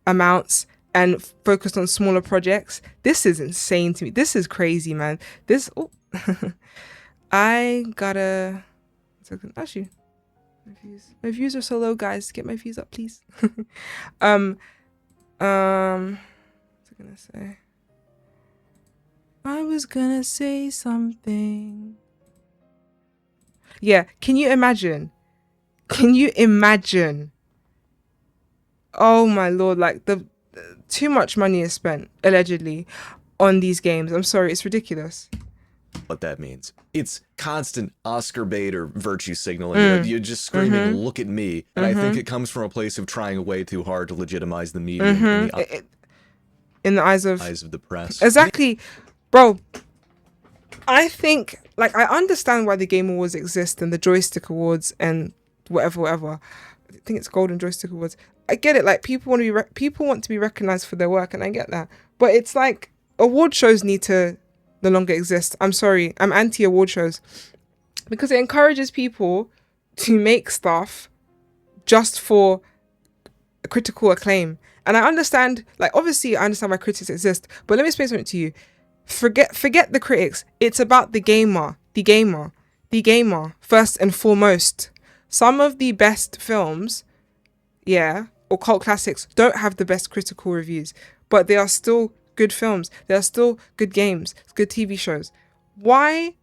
amounts and focused on smaller projects? This is insane to me. This is crazy, man. This, I gotta, actually, My views are so low, guys. Get my views up, please. What's I gonna say? I was gonna say something. Yeah, can you imagine? Can you imagine? Oh my lord, like too much money is spent, allegedly, on these games. I'm sorry, it's ridiculous. What that means. It's constant Oscar bait or virtue signaling. You're just screaming, look at me. And I think it comes from a place of trying way too hard to legitimize the medium In the eyes of the press. Exactly. Bro, I think, like, I understand why the Game Awards exist and the Joystick Awards and whatever. I think it's Golden Joystick Awards. I get it. Like, people want to be recognized for their work, and I get that. But it's like, award shows need to no longer exist. I'm sorry. I'm anti-award shows because it encourages people to make stuff just for critical acclaim. And I understand, like, obviously I understand why critics exist, but let me explain something to you. Forget the critics. It's about the gamer, first and foremost. Some of the best films, or cult classics, don't have the best critical reviews, but they are still good films. They are still good games, good TV shows. Why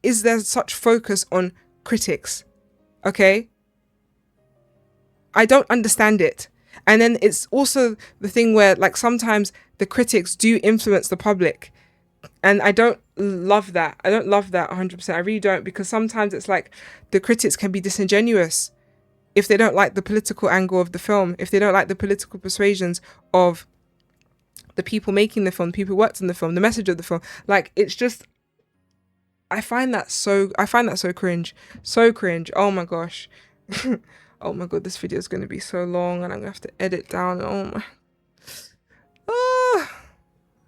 is there such focus on critics? Okay? I don't understand it. And then it's also the thing where, like, sometimes the critics do influence the public. And I don't love that. I don't love that 100%. I really don't, because sometimes it's like the critics can be disingenuous if they don't like the political angle of the film, if they don't like the political persuasions of the people making the film, the people who worked in the film, the message of the film. Like, it's just, I find that so cringe. So cringe. Oh my gosh. Oh my god, this video is going to be so long and I'm going to have to edit down. Oh my.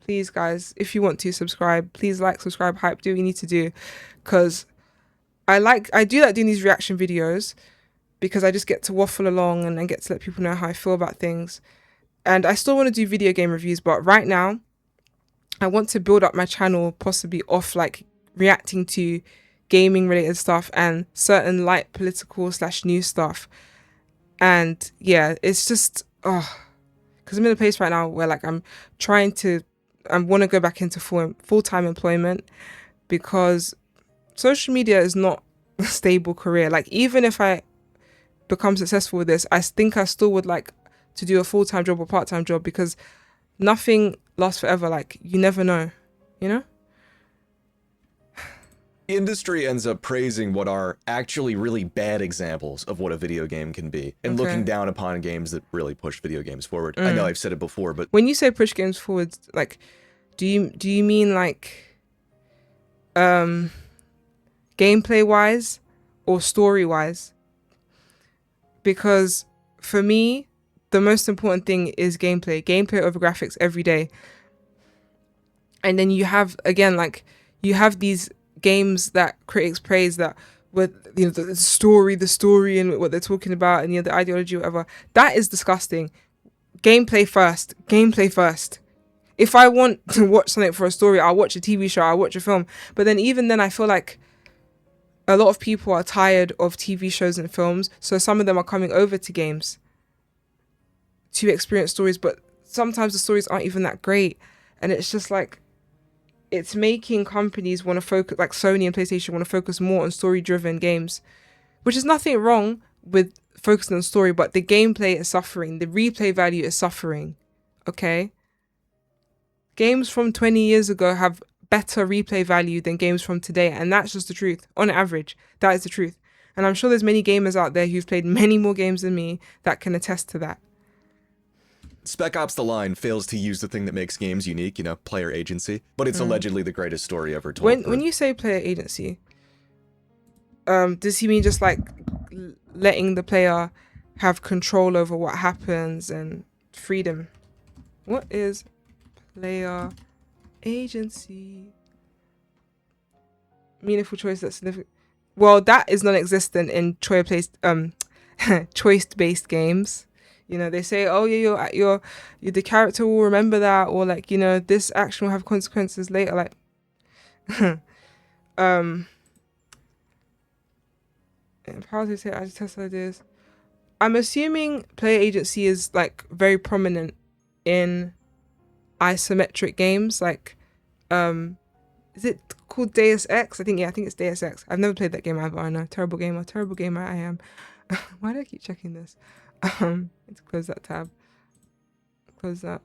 Please, guys, if you want to subscribe, please like, subscribe, hype, do what you need to do. Because I do like doing these reaction videos because I just get to waffle along and I get to let people know how I feel about things. And I still want to do video game reviews, but right now I want to build up my channel possibly off like reacting to gaming related stuff and certain light political / news stuff. And yeah, it's just, because I'm in a place right now where like I want to go back into full-time employment, because social media is not a stable career. Like, even if I become successful with this, I think I still would like to do a full-time job or part-time job, because nothing lasts forever. Like, you never know, you know? The industry ends up praising what are actually really bad examples of what a video game can be, and looking down upon games that really push video games forward. I know I've said it before, but when you say push games forward, like, do you mean like gameplay wise or story wise? Because for me, the most important thing is gameplay over graphics every day. And then you have, again, like, you have these games that critics praise that with, you know, the story and what they're talking about and, you know, the ideology or whatever. That is disgusting. Gameplay first. If I want to watch something for a story, I'll watch a TV show, I'll watch a film. But then even then, I feel like a lot of people are tired of TV shows and films, so some of them are coming over to games to experience stories, but sometimes the stories aren't even that great. And it's just like, it's making companies want to focus, like Sony and PlayStation want to focus more on story-driven games, which is nothing wrong with focusing on story, but the gameplay is suffering. The replay value is suffering, okay? Games from 20 years ago have better replay value than games from today, and that's just the truth. On average, that is the truth. And I'm sure there's many gamers out there who've played many more games than me that can attest to that. Spec Ops: The Line fails to use the thing that makes games unique, you know, player agency, but it's allegedly the greatest story ever told. When you say player agency, does he mean just like letting the player have control over what happens and freedom? What is player agency? Meaningful choice that's significant. Well, that is non-existent in choice-based games. You know, they say, oh yeah, the character will remember that, or like, you know, this action will have consequences later. Like, How to say I just test ideas. I'm assuming player agency is like very prominent in isometric games. Like, is it called Deus Ex? I think it's Deus Ex. I've never played that game either. I know, terrible gamer I am. Why do I keep checking this? Let's close that tab. Close that.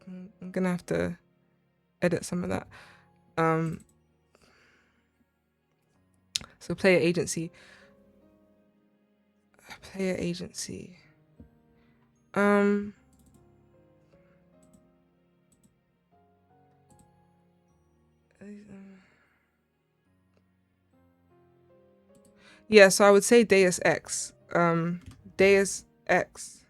I'm gonna have to edit some of that. So player agency. Player agency. Yeah, so I would say Deus Ex. Deus Ex.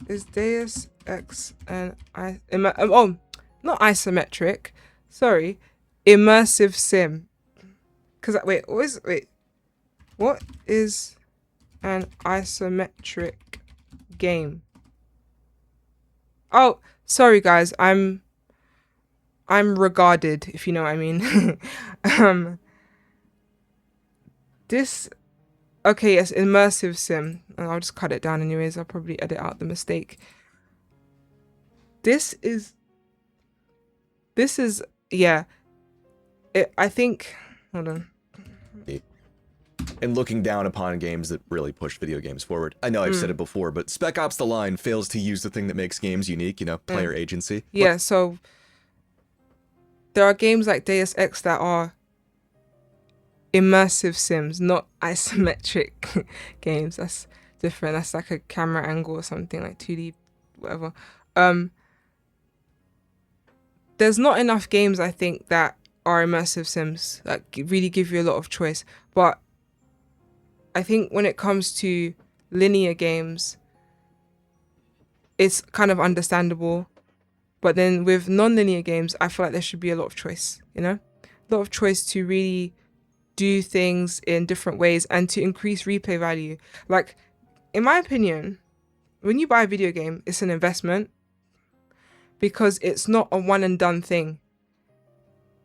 Is Deus Ex and not isometric. Sorry, immersive sim. Cause wait, what is an isometric game? Oh, sorry guys, I'm regarded, if you know what I mean. This, okay, yes, immersive sim. I'll just cut it down anyways. I'll probably edit out the mistake. This is, yeah. I think, hold on. And looking down upon games that really push video games forward. I know I've said it before, but Spec Ops: The Line fails to use the thing that makes games unique, you know, player agency. Yeah, so there are games like Deus Ex that are immersive sims, not isometric games. That's different. That's like a camera angle or something, like 2D, whatever. There's not enough games, I think, that are immersive sims that really give you a lot of choice. But I think when it comes to linear games, it's kind of understandable. But then with non-linear games, I feel like there should be a lot of choice, you know? A lot of choice to really do things in different ways and to increase replay value. Like, in my opinion, when you buy a video game, it's an investment because it's not a one and done thing.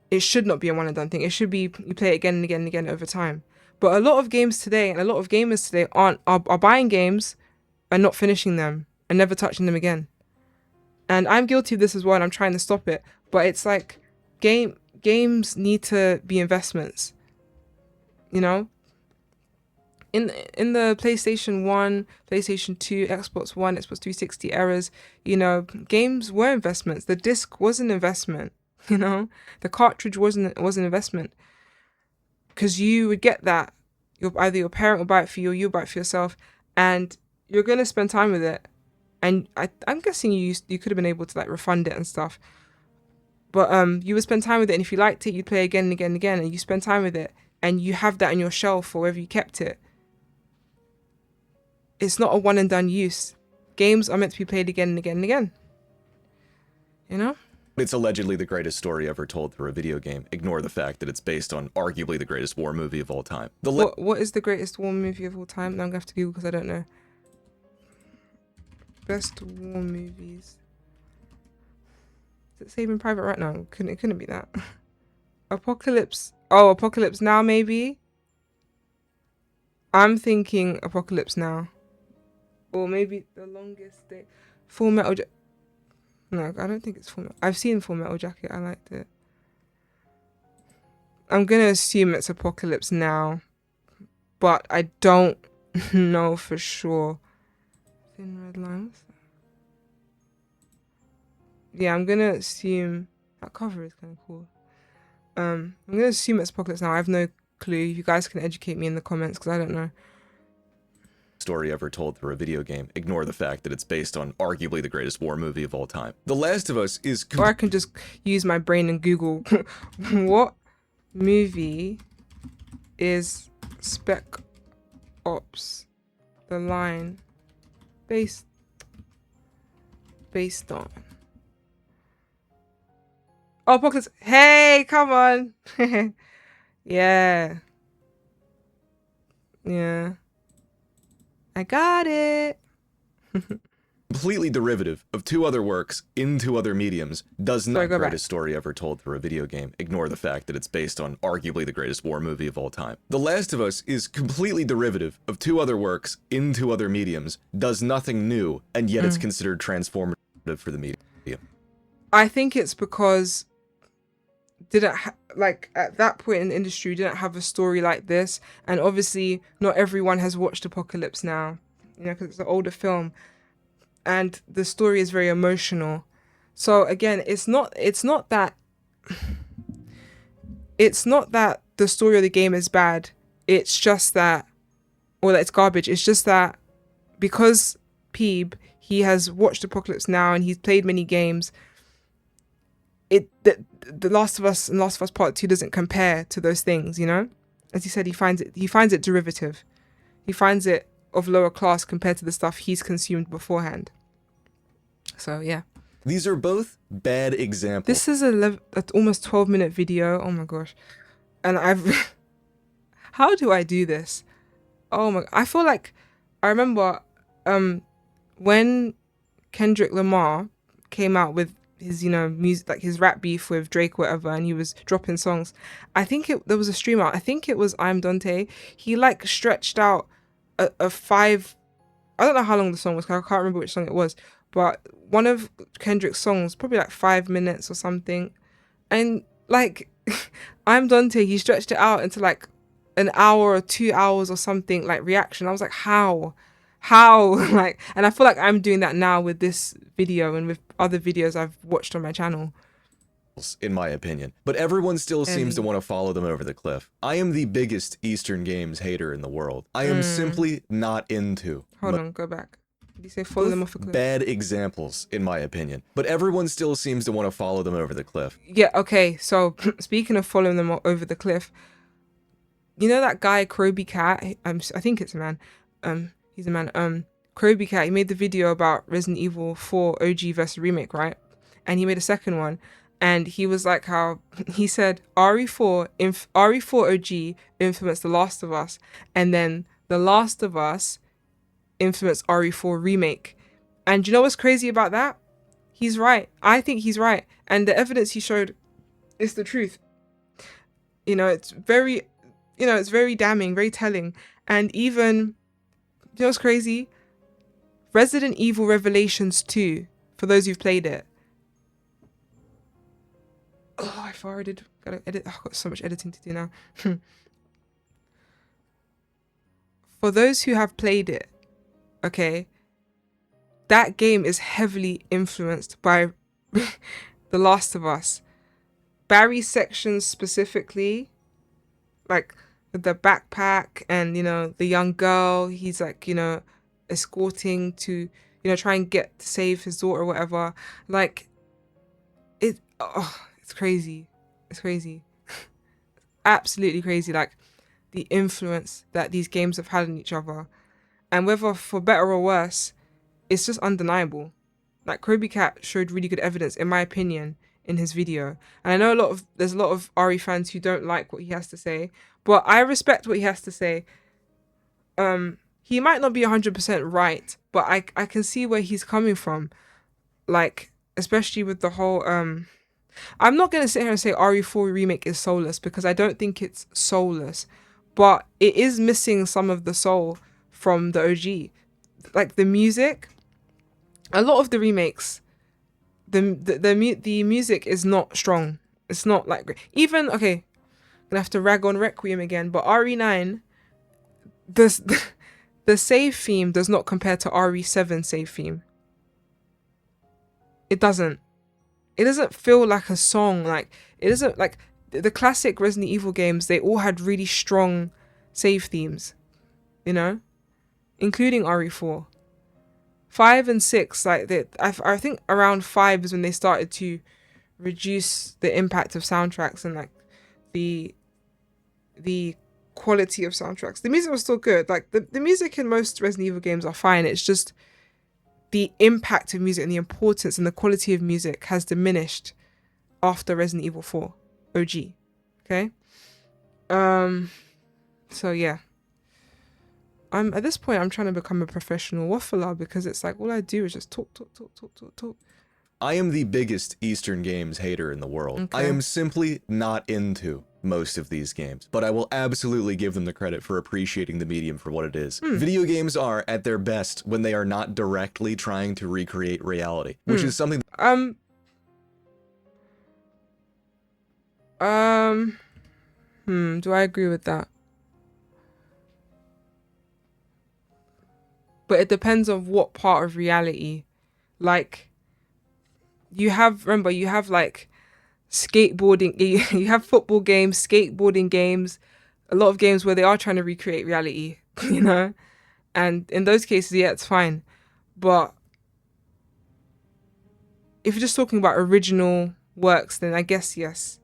It should not be a one and done thing. It should be you play it again and again and again over time. But a lot of games today and a lot of gamers today are buying games and not finishing them and never touching them again. And I'm guilty of this as well, and I'm trying to stop it. But it's like games need to be investments. You know? In the PlayStation 1, PlayStation 2, Xbox One, Xbox 360 eras, you know, games were investments. The disc was an investment, you know? The cartridge was an investment. Because you would get that. Either your parent will buy it for you or you'll buy it for yourself. And you're going to spend time with it. And I'm guessing you could have been able to like refund it and stuff. But you would spend time with it. And if you liked it, you'd play again and again and again. And you spend time with it. And you have that in your shelf or wherever you kept it. It's not a one and done use. Games are meant to be played again and again and again. You know? It's allegedly the greatest story ever told through a video game. Ignore the fact that it's based on arguably the greatest war movie of all time. What is the greatest war movie of all time? Now I'm going to have to Google because I don't know. Best war movies. Is it Saving Private Ryan? No, it couldn't be that. Apocalypse. Oh, Apocalypse Now maybe? I'm thinking Apocalypse Now. Or maybe The Longest Day. Full Metal Jacket. No, I don't think it's Full Metal. I've seen Full Metal Jacket. I liked it. I'm going to assume it's Apocalypse Now. But I don't know for sure. Thin Red Line. What's that? Yeah, I'm going to assume... That cover is kind of cool. I'm going to assume it's Apocalypse Now. I have no clue. You guys can educate me in the comments because I don't know. Story ever told through a video game. Ignore the fact that it's based on arguably the greatest war movie of all time. The Last of Us is... Or I can just use my brain and Google what movie is Spec Ops The Line based on? Oh, Apocalypse. Hey, come on. Yeah. Yeah. I got it. completely derivative of two other works in two other mediums does not go back. greatest story ever told through a video game. Ignore the fact that it's based on arguably the greatest war movie of all time. The Last of Us is completely derivative of two other works in two other mediums, does nothing new, and yet it's considered transformative for the medium. I think it's because like at that point in the industry, we didn't have a story like this, and obviously not everyone has watched Apocalypse Now, you know, because it's an older film, and the story is very emotional. So again, it's not that the story of the game is bad. It's just that, or that it's garbage. It's just that because Peeb, he has watched Apocalypse Now and he's played many games. The Last of Us and Last of Us Part 2 doesn't compare to those things, you know? As he said, he finds it derivative. He finds it of lower class compared to the stuff he's consumed beforehand. So, yeah. These are both bad examples. This is an almost 12-minute video. Oh my gosh. And how do I do this? Oh my, I feel like, I remember when Kendrick Lamar came out with his, you know, music, like his rap beef with Drake or whatever, and he was dropping songs. I think there was a streamer, I think it was I'm Dante. He like stretched out a 5, I don't know how long the song was, I can't remember which song it was, but one of Kendrick's songs, probably like 5 minutes or something. And like, I'm Dante, he stretched it out into like an hour or 2 hours or something, like reaction. I was like, how? Like, and I feel like I'm doing that now with this video and with other videos I've watched on my channel, in my opinion. But everyone still seems to want to follow them over the cliff. I am the biggest Eastern Games hater in the world. I am simply not into. Hold on, go back. Did you say follow them off a cliff? Bad examples, in my opinion. But everyone still seems to want to follow them over the cliff. Yeah, okay, so speaking of following them over the cliff, you know that guy Kroby Cat? I think it's a man. He's a man. Kroby Cat, he made the video about Resident Evil 4 OG versus remake, right? And he made a second one, and he was like how he said RE4 OG influenced The Last of Us, and then The Last of Us influenced RE4 remake. And do you know what's crazy about that? He's right. I think he's right, and the evidence he showed is the truth. You know, it's very damning, very telling, and even. You know what's crazy? Resident Evil Revelations 2, for those who've played it. Oh, I farted. Gotta edit. I've got so much editing to do now. For those who have played it, okay, that game is heavily influenced by The Last of Us. Barry's sections specifically, like the backpack and, you know, the young girl he's like, you know, escorting to, you know, try and get to save his daughter or whatever. Like, it's crazy. It's crazy. Absolutely crazy. Like, the influence that these games have had on each other. And whether for better or worse, it's just undeniable. Like, Kroby Cat showed really good evidence, in my opinion, in his video. And I know there's a lot of RE fans who don't like what he has to say, but I respect what he has to say. He might not be 100% right, but I can see where he's coming from. Like, especially with the whole, I'm not going to sit here and say RE4 remake is soulless, because I don't think it's soulless, but it is missing some of the soul from the OG. Like, the music, a lot of the remakes, the music is not strong. It's not like, even, okay, I'm gonna have to rag on Requiem again, but RE9, the save theme does not compare to RE7 save theme. It doesn't feel like a song. Like, it isn't like the classic Resident Evil games. They all had really strong save themes, you know, including RE4. 5 and 6, like I think around 5 is when they started to reduce the impact of soundtracks and like the quality of soundtracks. The music was still good. Like, the music in most Resident Evil games are fine. It's just the impact of music and the importance and the quality of music has diminished after Resident Evil 4 OG. Okay? So yeah. I'm at this point I'm trying to become a professional waffler because it's like all I do is just talk. I am the biggest Eastern games hater in the world. Okay. I am simply not into most of these games, but I will absolutely give them the credit for appreciating the medium for what it is. Video games are at their best when they are not directly trying to recreate reality, which is something do I agree with that? But it depends on what part of reality. Like, you have like skateboarding, you have football games, skateboarding games, a lot of games where they are trying to recreate reality, you know? And in those cases, yeah, it's fine. But if you're just talking about original works, then I guess yes.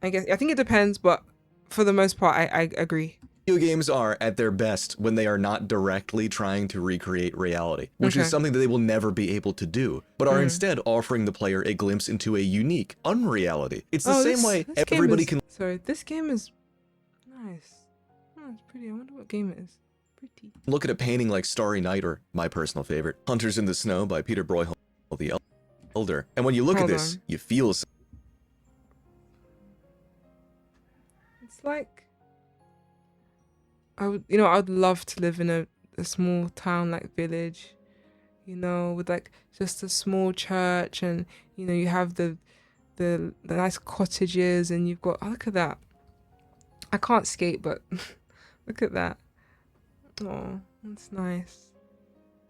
I think it depends, but for the most part, I agree. video games are at their best when they are not directly trying to recreate reality, which is something that they will never be able to do, but are instead offering the player a glimpse into a unique unreality. It's the same way everybody can... Sorry, this game is nice. Oh, it's pretty. I wonder what game it is. Pretty. Look at a painting like Starry Night, or my personal favorite, Hunters in the Snow by Peter Broyhill the Elder. And when you look at this, you feel... It's like... I would love to live in a small town, like village, you know, with like just a small church, and you know, you have the nice cottages, and you've got, oh, look at that. I can't skate, but look at that. Oh, that's nice.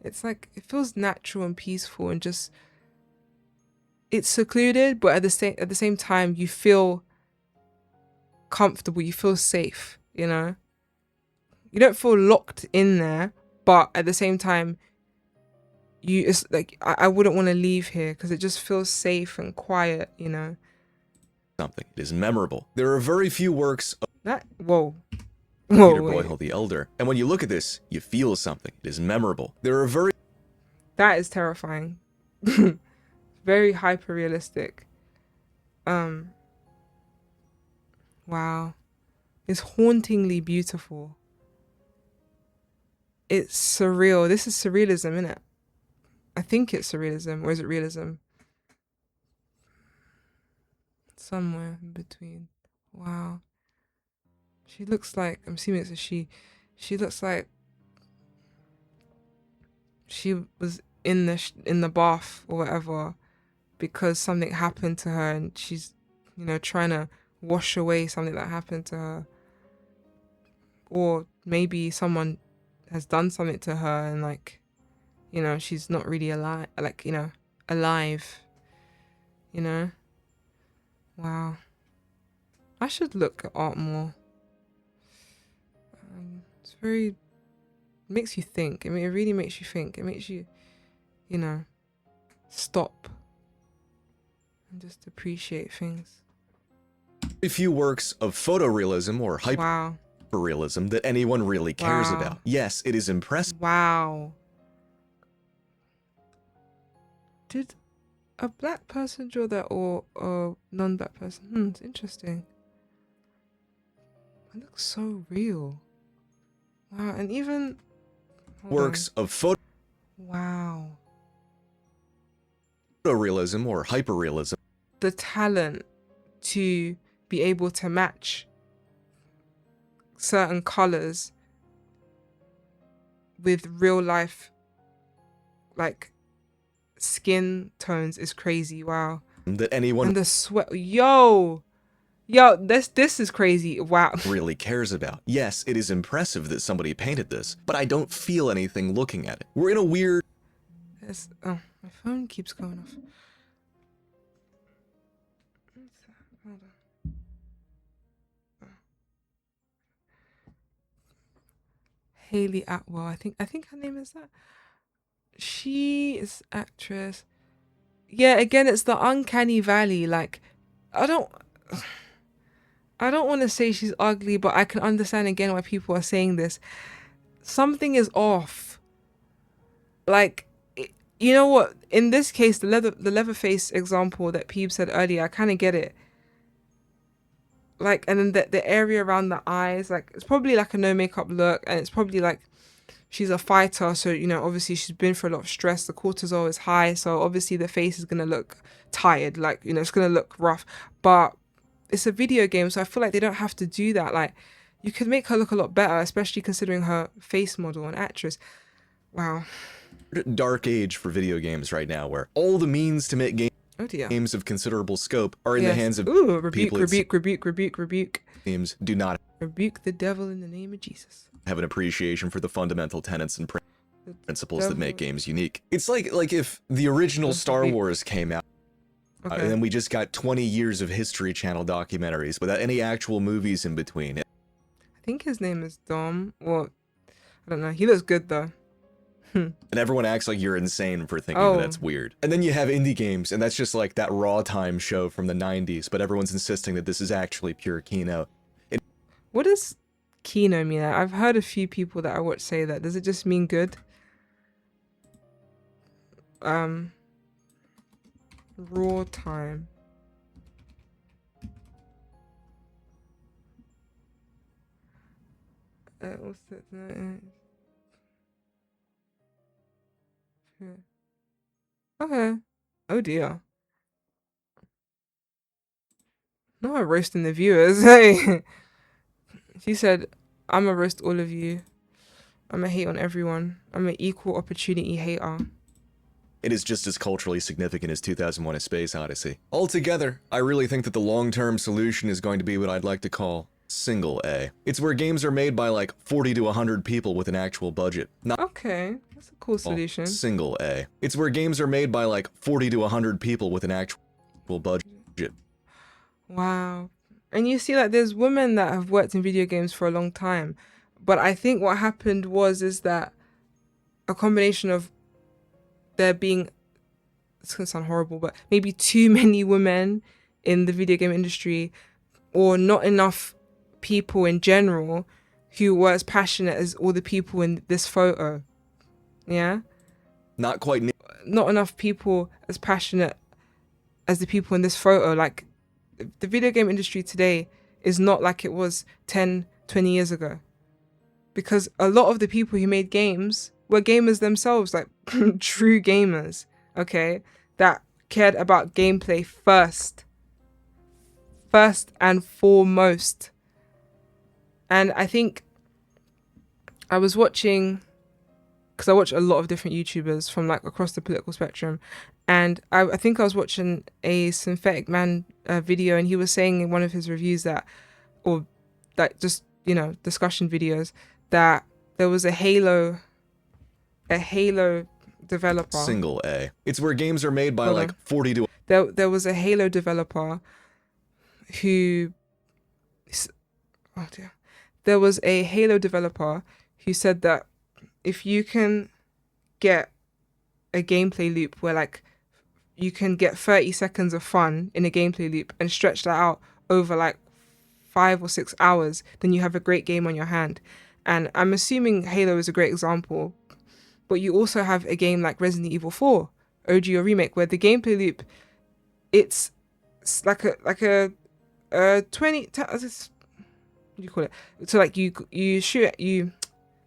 It's like, it feels natural and peaceful, and just, it's secluded, but at the same time you feel comfortable, you feel safe, you know? You don't feel locked in there, but at the same time, it's like, I wouldn't want to leave here because it just feels safe and quiet, you know? Something. It is memorable. There are very few works of Peter Broyhill the Elder. And when you look at this, you feel something. It is memorable. There are very... That is terrifying. Very hyper realistic. Wow. It's hauntingly beautiful. It's surreal. This is surrealism, isn't it? I think it's surrealism, or is it realism? Somewhere in between. Wow. She looks like, I'm assuming it's a she. She looks like she was in the bath or whatever because something happened to her, and she's, you know, trying to wash away something that happened to her. Or maybe someone has done something to her, and like, you know, she's not really alive, like, you know, alive, you know? Wow. I should look at art more. It's very, makes you think. I mean, it really makes you think. It makes you, you know, stop and just appreciate things. Very few works of photorealism or hyperrealism that anyone really cares about. Yes, it is impressive. Wow. Did a black person draw that, or a non-black person? It's interesting. It looks so real. Wow, and even works of photorealism or hyperrealism. The talent to be able to match certain colors with real life, like, skin tones is crazy. Wow. That anyone, and the sweat, yo, this is crazy. Wow. really cares about. Yes, it is impressive that somebody painted this, but I don't feel anything looking at it. We're in a weird... Oh, my phone keeps going off. Hold on. Haley Atwell, I think her name is that. She is actress. Yeah, again, it's the uncanny valley. Like, I don't want to say she's ugly, but I can understand again why people are saying this. Something is off. Like, you know what? In this case, the Leatherface example that Peeb said earlier, I kind of get it. like, and then the area around the eyes, like it's probably like a no makeup look, and it's probably like she's a fighter, so you know obviously she's been through a lot of stress, the cortisol is high, so obviously the face is gonna look tired, like, you know, it's gonna look rough. But it's a video game, so I feel like they don't have to do that. Like, you could make her look a lot better, especially considering her face model and actress. Wow. Dark age for video games right now, where all the means to make Oh dear. games of considerable scope are in the Yes. hands of Ooh, rebuke, people. rebuke. Teams do not Rebuke the devil in the name of Jesus. have an appreciation for the fundamental tenets and principles that make games unique. It's like if the original Star Wars came out, Okay. and then we just got 20 years of History Channel documentaries without any actual movies in between. I think his name is Dom. Well, I don't know. He looks good though. And everyone acts like you're insane for thinking Oh. that that's weird. And then you have indie games, and that's just like that Raw Time show from the 90s, but everyone's insisting that this is actually pure Kino. What does Kino mean? I've heard a few people that I watch say that. Does it just mean good? Raw time. What's that? Okay. Oh dear. No, I'm roasting the viewers. Hey. She said, I'm gonna roast all of you. I'm gonna hate on everyone. I'm an equal opportunity hater. It is just as culturally significant as 2001: A Space Odyssey. Altogether, I really think that the long-term solution is going to be what I'd like to call single A. It's where games are made by like 40 to 100 people with an actual budget. Not Okay, that's a cool solution. single A. It's where games are made by like 40 to 100 people with an actual budget. Wow. And you see, like, there's women that have worked in video games for a long time. But I think what happened is that a combination of there being, it's gonna sound horrible, but maybe too many women in the video game industry, or not enough people in general who were as passionate as all the people in this photo. Yeah? Not quite Not enough people as passionate as the people in this photo. Like, the video game industry today is not like it was 10, 20 years ago. Because a lot of the people who made games were gamers themselves, like true gamers, okay? That cared about gameplay first and foremost. And I think I was watching, because I watch a lot of different YouTubers from like across the political spectrum, and I think I was watching a Synthetic Man video, and he was saying in one of his reviews that, or like just, you know, discussion videos, that there was a Halo developer. single A. It's where games are made by Hold like on. 40 to There was a Halo developer who, oh dear, there was a Halo developer who said that if you can get a gameplay loop where like you can get 30 seconds of fun in a gameplay loop and stretch that out over like 5 or 6 hours, then you have a great game on your hand. And I'm assuming Halo is a great example, but you also have a game like Resident Evil 4, OG or remake, where the gameplay loop, it's like a 20, what do you call it? So like you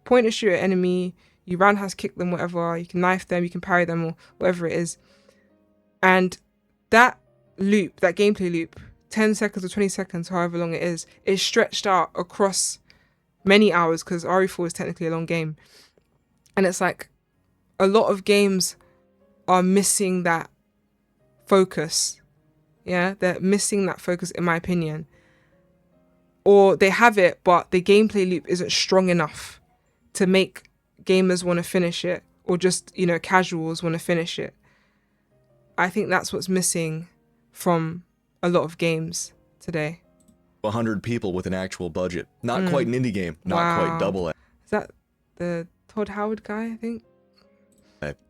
point and shoot at enemy, you roundhouse kick them, whatever, you can knife them, you can parry them, or whatever it is. And that loop, that gameplay loop, 10 seconds or 20 seconds, however long it is stretched out across many hours, because RE4 is technically a long game. And it's like a lot of games are missing that focus. Yeah, they're missing that focus, in my opinion. Or they have it, but the gameplay loop isn't strong enough to make gamers want to finish it, or just, you know, casuals want to finish it. I think that's what's missing from a lot of games today. 100 people with an actual budget. Not quite an indie game. Not quite double A. Is that the Todd Howard guy, I think?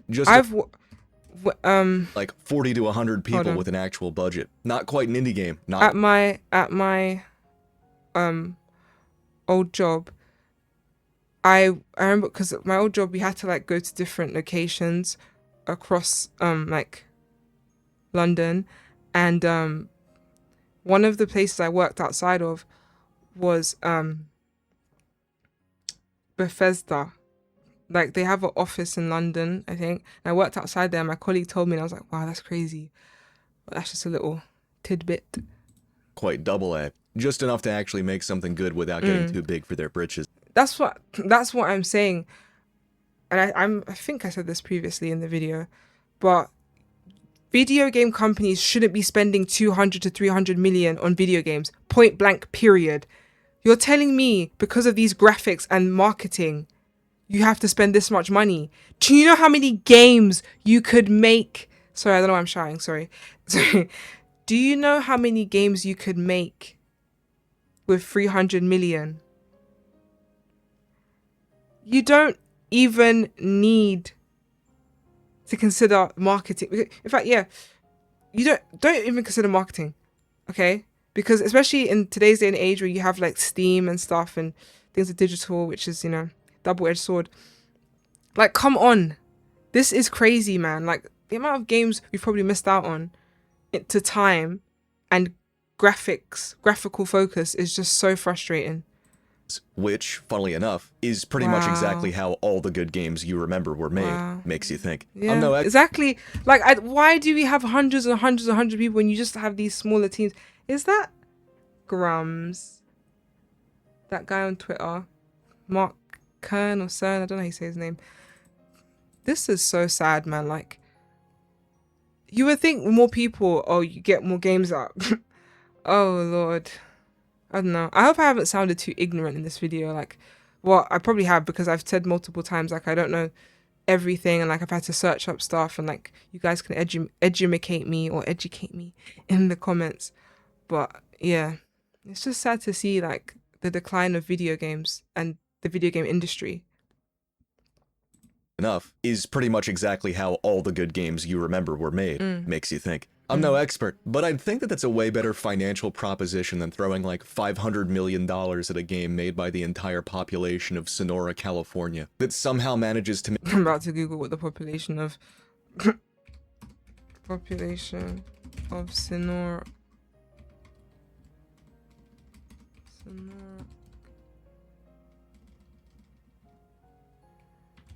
Just like 40 to 100 people with an actual budget. Not quite an indie game. Not at my old job, I remember, because my old job, we had to like go to different locations across like London, and one of the places I worked outside of was Bethesda. Like, they have an office in London, I think. And I worked outside there. And my colleague told me, and I was like, wow, that's crazy. But that's just a little tidbit. Quite double A. Just enough to actually make something good without getting too big for their britches. That's what I'm saying. And I think I said this previously in the video, but video game companies shouldn't be spending 200 to 300 million on video games. Point blank, period. You're telling me because of these graphics and marketing, you have to spend this much money. Do you know how many games you could make? Sorry, I don't know why I'm shouting. Sorry. Do you know how many games you could make with 300 million? You don't even need to consider marketing. In fact, yeah, you don't even consider marketing, okay? Because especially in today's day and age where you have like Steam and stuff and things are digital, which is, you know, double-edged sword. Like, come on. This is crazy, man. Like, the amount of games we've probably missed out on to time and graphical focus is just so frustrating. Which, funnily enough, is pretty much exactly how all the good games you remember were made, makes you think. Yeah, exactly. Like, why do we have hundreds and hundreds and hundreds of people when you just have these smaller teams? Is that Grums? That guy on Twitter? Mark Kern or Cern? I don't know how you say his name. This is so sad, man. Like, you would think more people, oh, you get more games up. Oh, Lord. I don't know. I hope I haven't sounded too ignorant in this video. Like, well, I probably have because I've said multiple times, like, I don't know everything and, like, I've had to search up stuff and, like, you guys can educate me in the comments. But, yeah, it's just sad to see, like, the decline of video games and the video game industry. Enough is pretty much exactly how all the good games you remember were made, makes you think. I'm no expert, but I'd think that that's a way better financial proposition than throwing like $500 million at a game made by the entire population of Sonora, California, that somehow manages to I'm about to Google what the population of Sonora.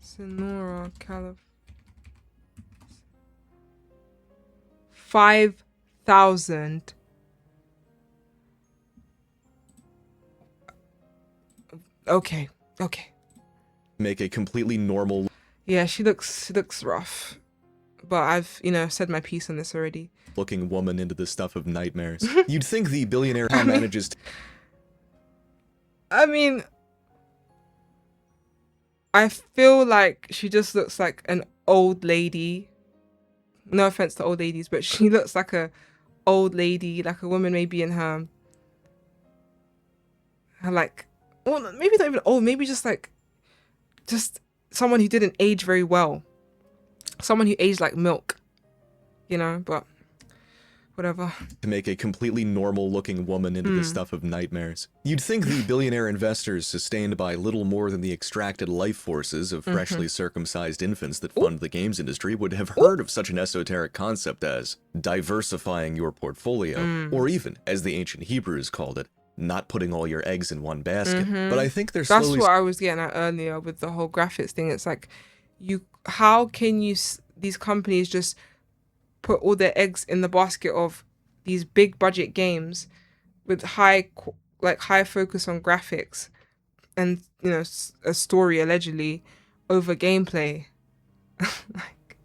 Sonora, California. 5,000. Okay. make a completely normal Yeah, she looks rough. But I've, you know, said my piece on this already. looking woman into the stuff of nightmares. You'd think the billionaire how manages to I mean, I feel like she just looks like an old lady. No offense to old ladies, but she looks like a old lady, like a woman maybe in her like, well, maybe not even old, maybe just someone who didn't age very well. Someone who aged like milk, you know, but whatever. make a completely normal looking woman into the stuff of nightmares. You'd think the billionaire investors sustained by little more than the extracted life forces of freshly circumcised infants that fund the games industry would have heard of such an esoteric concept as diversifying your portfolio, or even, as the ancient Hebrews called it, not putting all your eggs in one basket. But I think they're That's slowly what I was getting at earlier with the whole graphics thing. It's like, how can these companies just put all their eggs in the basket of these big budget games with high focus on graphics and, you know, a story allegedly over gameplay. Like,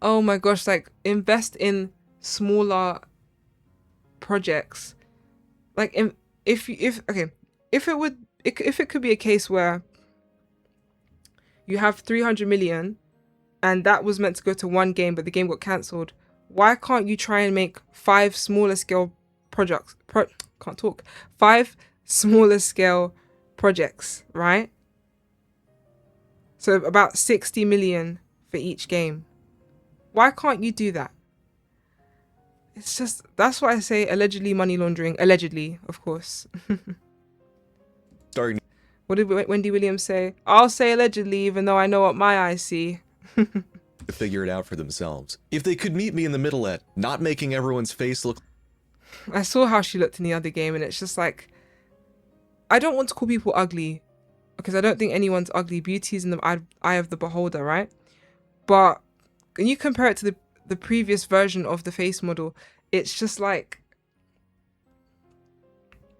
oh my gosh, like, invest in smaller projects. Like, if it could be a case where you have 300 million and that was meant to go to one game, but the game got cancelled. Why can't you try and make 5 smaller scale projects? 5 smaller scale projects, right? So about 60 million for each game. Why can't you do that? It's just, that's why I say allegedly money laundering. Allegedly, of course. starting What did Wendy Williams say? I'll say allegedly, even though I know what my eyes see. to figure it out for themselves. If they could meet me in the middle at not making everyone's face look I saw how she looked in the other game, and it's just like, I don't want to call people ugly, because I don't think anyone's ugly. Beauty is in the eye of the beholder, right? But when you compare it to the previous version of the face model, it's just like,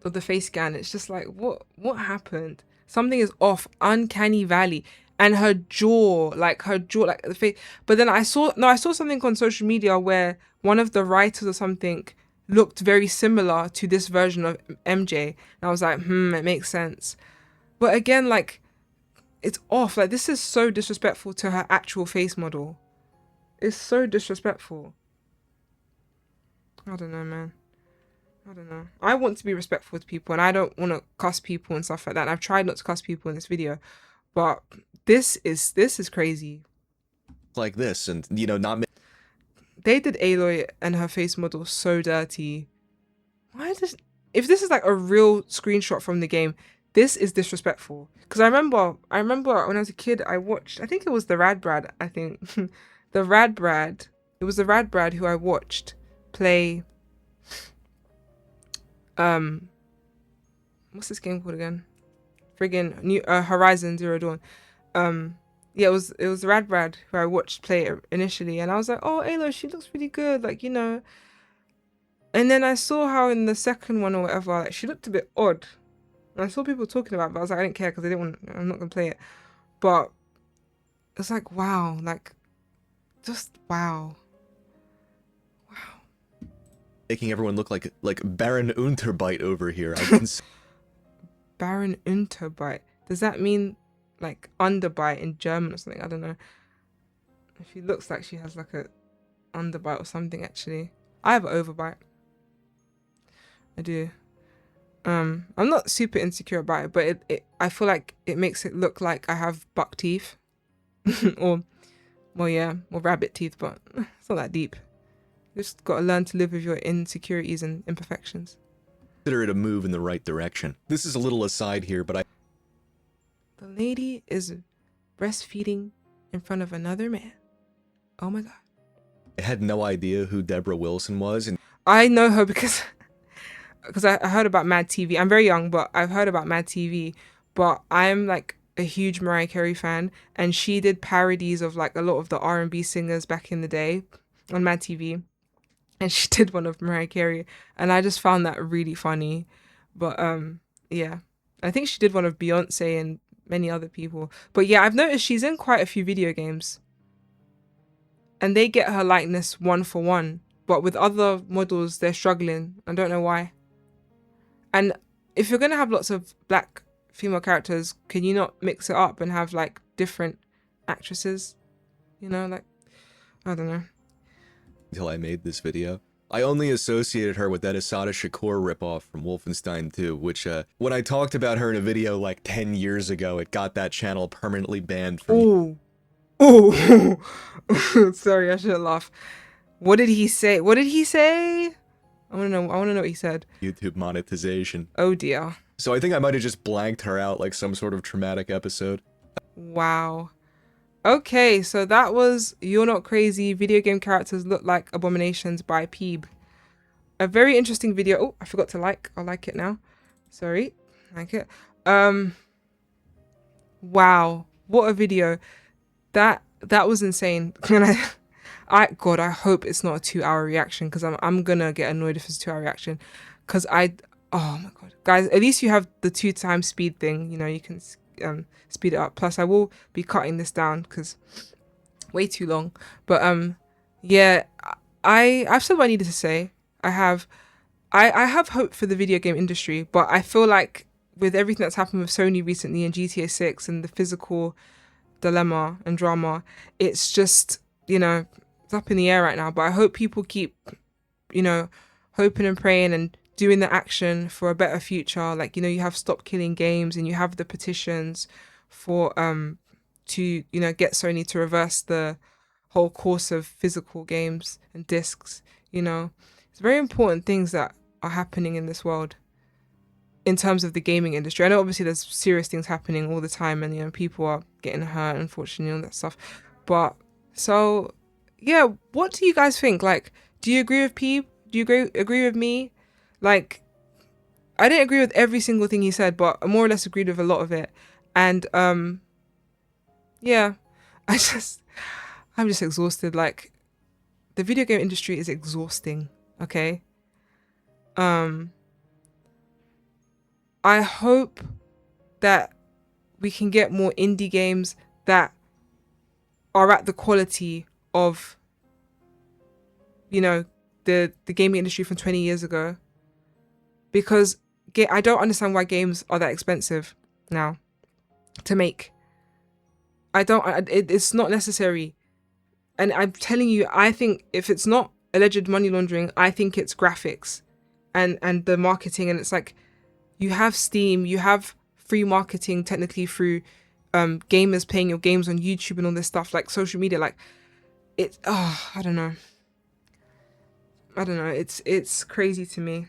of the face scan, it's just like, what happened? Something is off, uncanny valley. And her jaw, like the face. But then I saw something on social media where one of the writers or something looked very similar to this version of MJ. And I was like, it makes sense. But again, like, it's off. Like, this is so disrespectful to her actual face model. It's so disrespectful. I don't know, man. I don't know. I want to be respectful to people, and I don't want to cuss people and stuff like that. And I've tried not to cuss people in this video, but this is crazy. Like this, and you know, not. They did Aloy and her face model so dirty. If this is like a real screenshot from the game, this is disrespectful. Because I remember when I was a kid, I watched, I think it was the Radbrad, I think. The Radbrad. It was the Radbrad who I watched play what's this game called again? Friggin' new Horizon Zero Dawn. Yeah, it was the Radbrad who I watched play it initially, and I was like, oh, Aloy, she looks really good, like, you know. And then I saw how in the second one or whatever, like, she looked a bit odd. And I saw people talking about it, but I was like, I didn't care because I'm not gonna play it. But it's like, wow, like, just wow. Making everyone look like Baron Unterbite over here. I can Baron Unterbite. Does that mean like underbite in German or something? I don't know. She looks like she has like a underbite or something. Actually, I have an overbite. I do. I'm not super insecure about it, but I feel like it makes it look like I have buck teeth, or rabbit teeth, but it's not that deep. You just got to learn to live with your insecurities and imperfections. Consider it a move in the right direction. This is a little aside here, but The lady is breastfeeding in front of another man. Oh my god. I had no idea who Deborah Wilson was, and I know her because I heard about Mad TV. I'm very young, but I've heard about Mad TV. But I'm like a huge Mariah Carey fan, and she did parodies of like a lot of the R&B singers back in the day on Mad TV. And she did one of Mariah Carey, and I just found that really funny. But yeah, I think she did one of Beyonce and many other people. But yeah, I've noticed she's in quite a few video games, and they get her likeness 1-for-1. But with other models, they're struggling. I don't know why. And if you're gonna have lots of black female characters, can you not mix it up and have like different actresses? You know, like, I don't know. until I made this video. I only associated her with that Asada Shakur ripoff from Wolfenstein 2, which, when I talked about her in a video like 10 years ago, it got that channel permanently banned from— Ooh. Sorry, I shouldn't laugh. What did he say? I wanna know what he said. YouTube monetization. Oh dear. So I think I might have just blanked her out like some sort of traumatic episode. Wow. Okay, so that was You're Not Crazy, Video Game Characters Look Like Abominations by Peeb. A very interesting video. Oh, I forgot to like. I'll like it now. Sorry. Like it. Wow. What a video. That was insane. And God, I hope it's not a 2-hour reaction, because I'm gonna get annoyed if it's a 2-hour reaction. Because oh my god. Guys, at least you have the 2x speed thing. You know, you can speed it up. Plus I will be cutting this down because way too long. But yeah, I've said what I needed to say. I have hope for the video game industry, but I feel like with everything that's happened with Sony recently and GTA 6 and the physical dilemma and drama, it's just, you know, it's up in the air right now. But I hope people keep, you know, hoping and praying and doing the action for a better future. Like, you know, you have Stop Killing Games, and you have the petitions for to, you know, get Sony to reverse the whole course of physical games and discs. You know, it's very important things that are happening in this world in terms of the gaming industry. I know obviously there's serious things happening all the time, and, you know, people are getting hurt, unfortunately, and all that stuff. But so yeah, what do you guys think? Like, do you agree with Peeb? Do you agree with me? Like, I didn't agree with every single thing he said, but I more or less agreed with a lot of it. And yeah, I'm just exhausted. Like, the video game industry is exhausting. Okay. I hope that we can get more indie games that are at the quality of, you know, the gaming industry from 20 years ago. Because I don't understand why games are that expensive now to make. It's not necessary. And I'm telling you, I think if it's not alleged money laundering, I think it's graphics and the marketing. And it's like, you have Steam, you have free marketing technically through gamers playing your games on YouTube and all this stuff, like social media. Like, I don't know. It's crazy to me.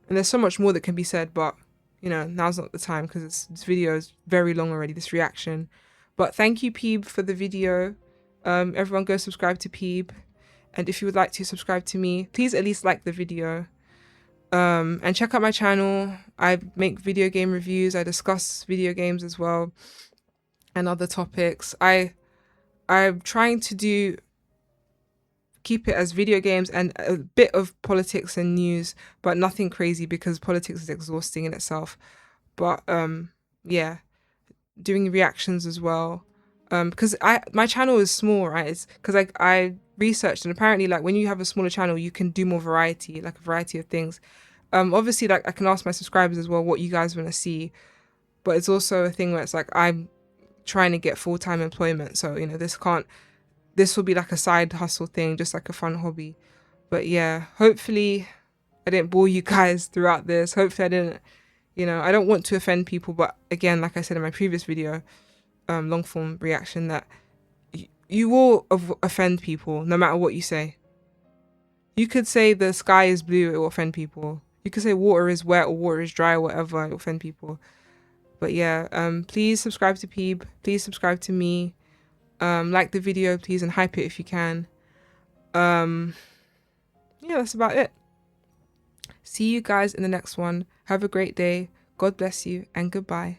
And there's so much more that can be said, but you know, now's not the time because this video is very long already, this reaction. But thank you, Peeb, for the video. Everyone go subscribe to Peeb. And if you would like to subscribe to me, please at least like the video. And check out my channel. I make video game reviews. I discuss video games as well and other topics. I'm trying to keep it as video games and a bit of politics and news, but nothing crazy because politics is exhausting in itself. But yeah, doing reactions as well. Because my channel is small, right? It's because I researched, and apparently, like, when you have a smaller channel, you can do more variety, like a variety of things. Obviously, like, I can ask my subscribers as well what you guys want to see, but it's also a thing where it's like I'm trying to get full-time employment, so you know, this will be like a side hustle thing, just like a fun hobby. But yeah, hopefully I didn't bore you guys throughout this. Hopefully I didn't, you know, I don't want to offend people, but again, like I said in my previous video, long form reaction, that you will offend people no matter what you say. You could say the sky is blue, it will offend people. You could say water is wet or water is dry or whatever, it will offend people. But yeah, please subscribe to Peeb. Please subscribe to me. Like the video, please, and hype it if you can. Yeah, that's about it. See you guys in the next one. Have a great day. God bless you, and goodbye.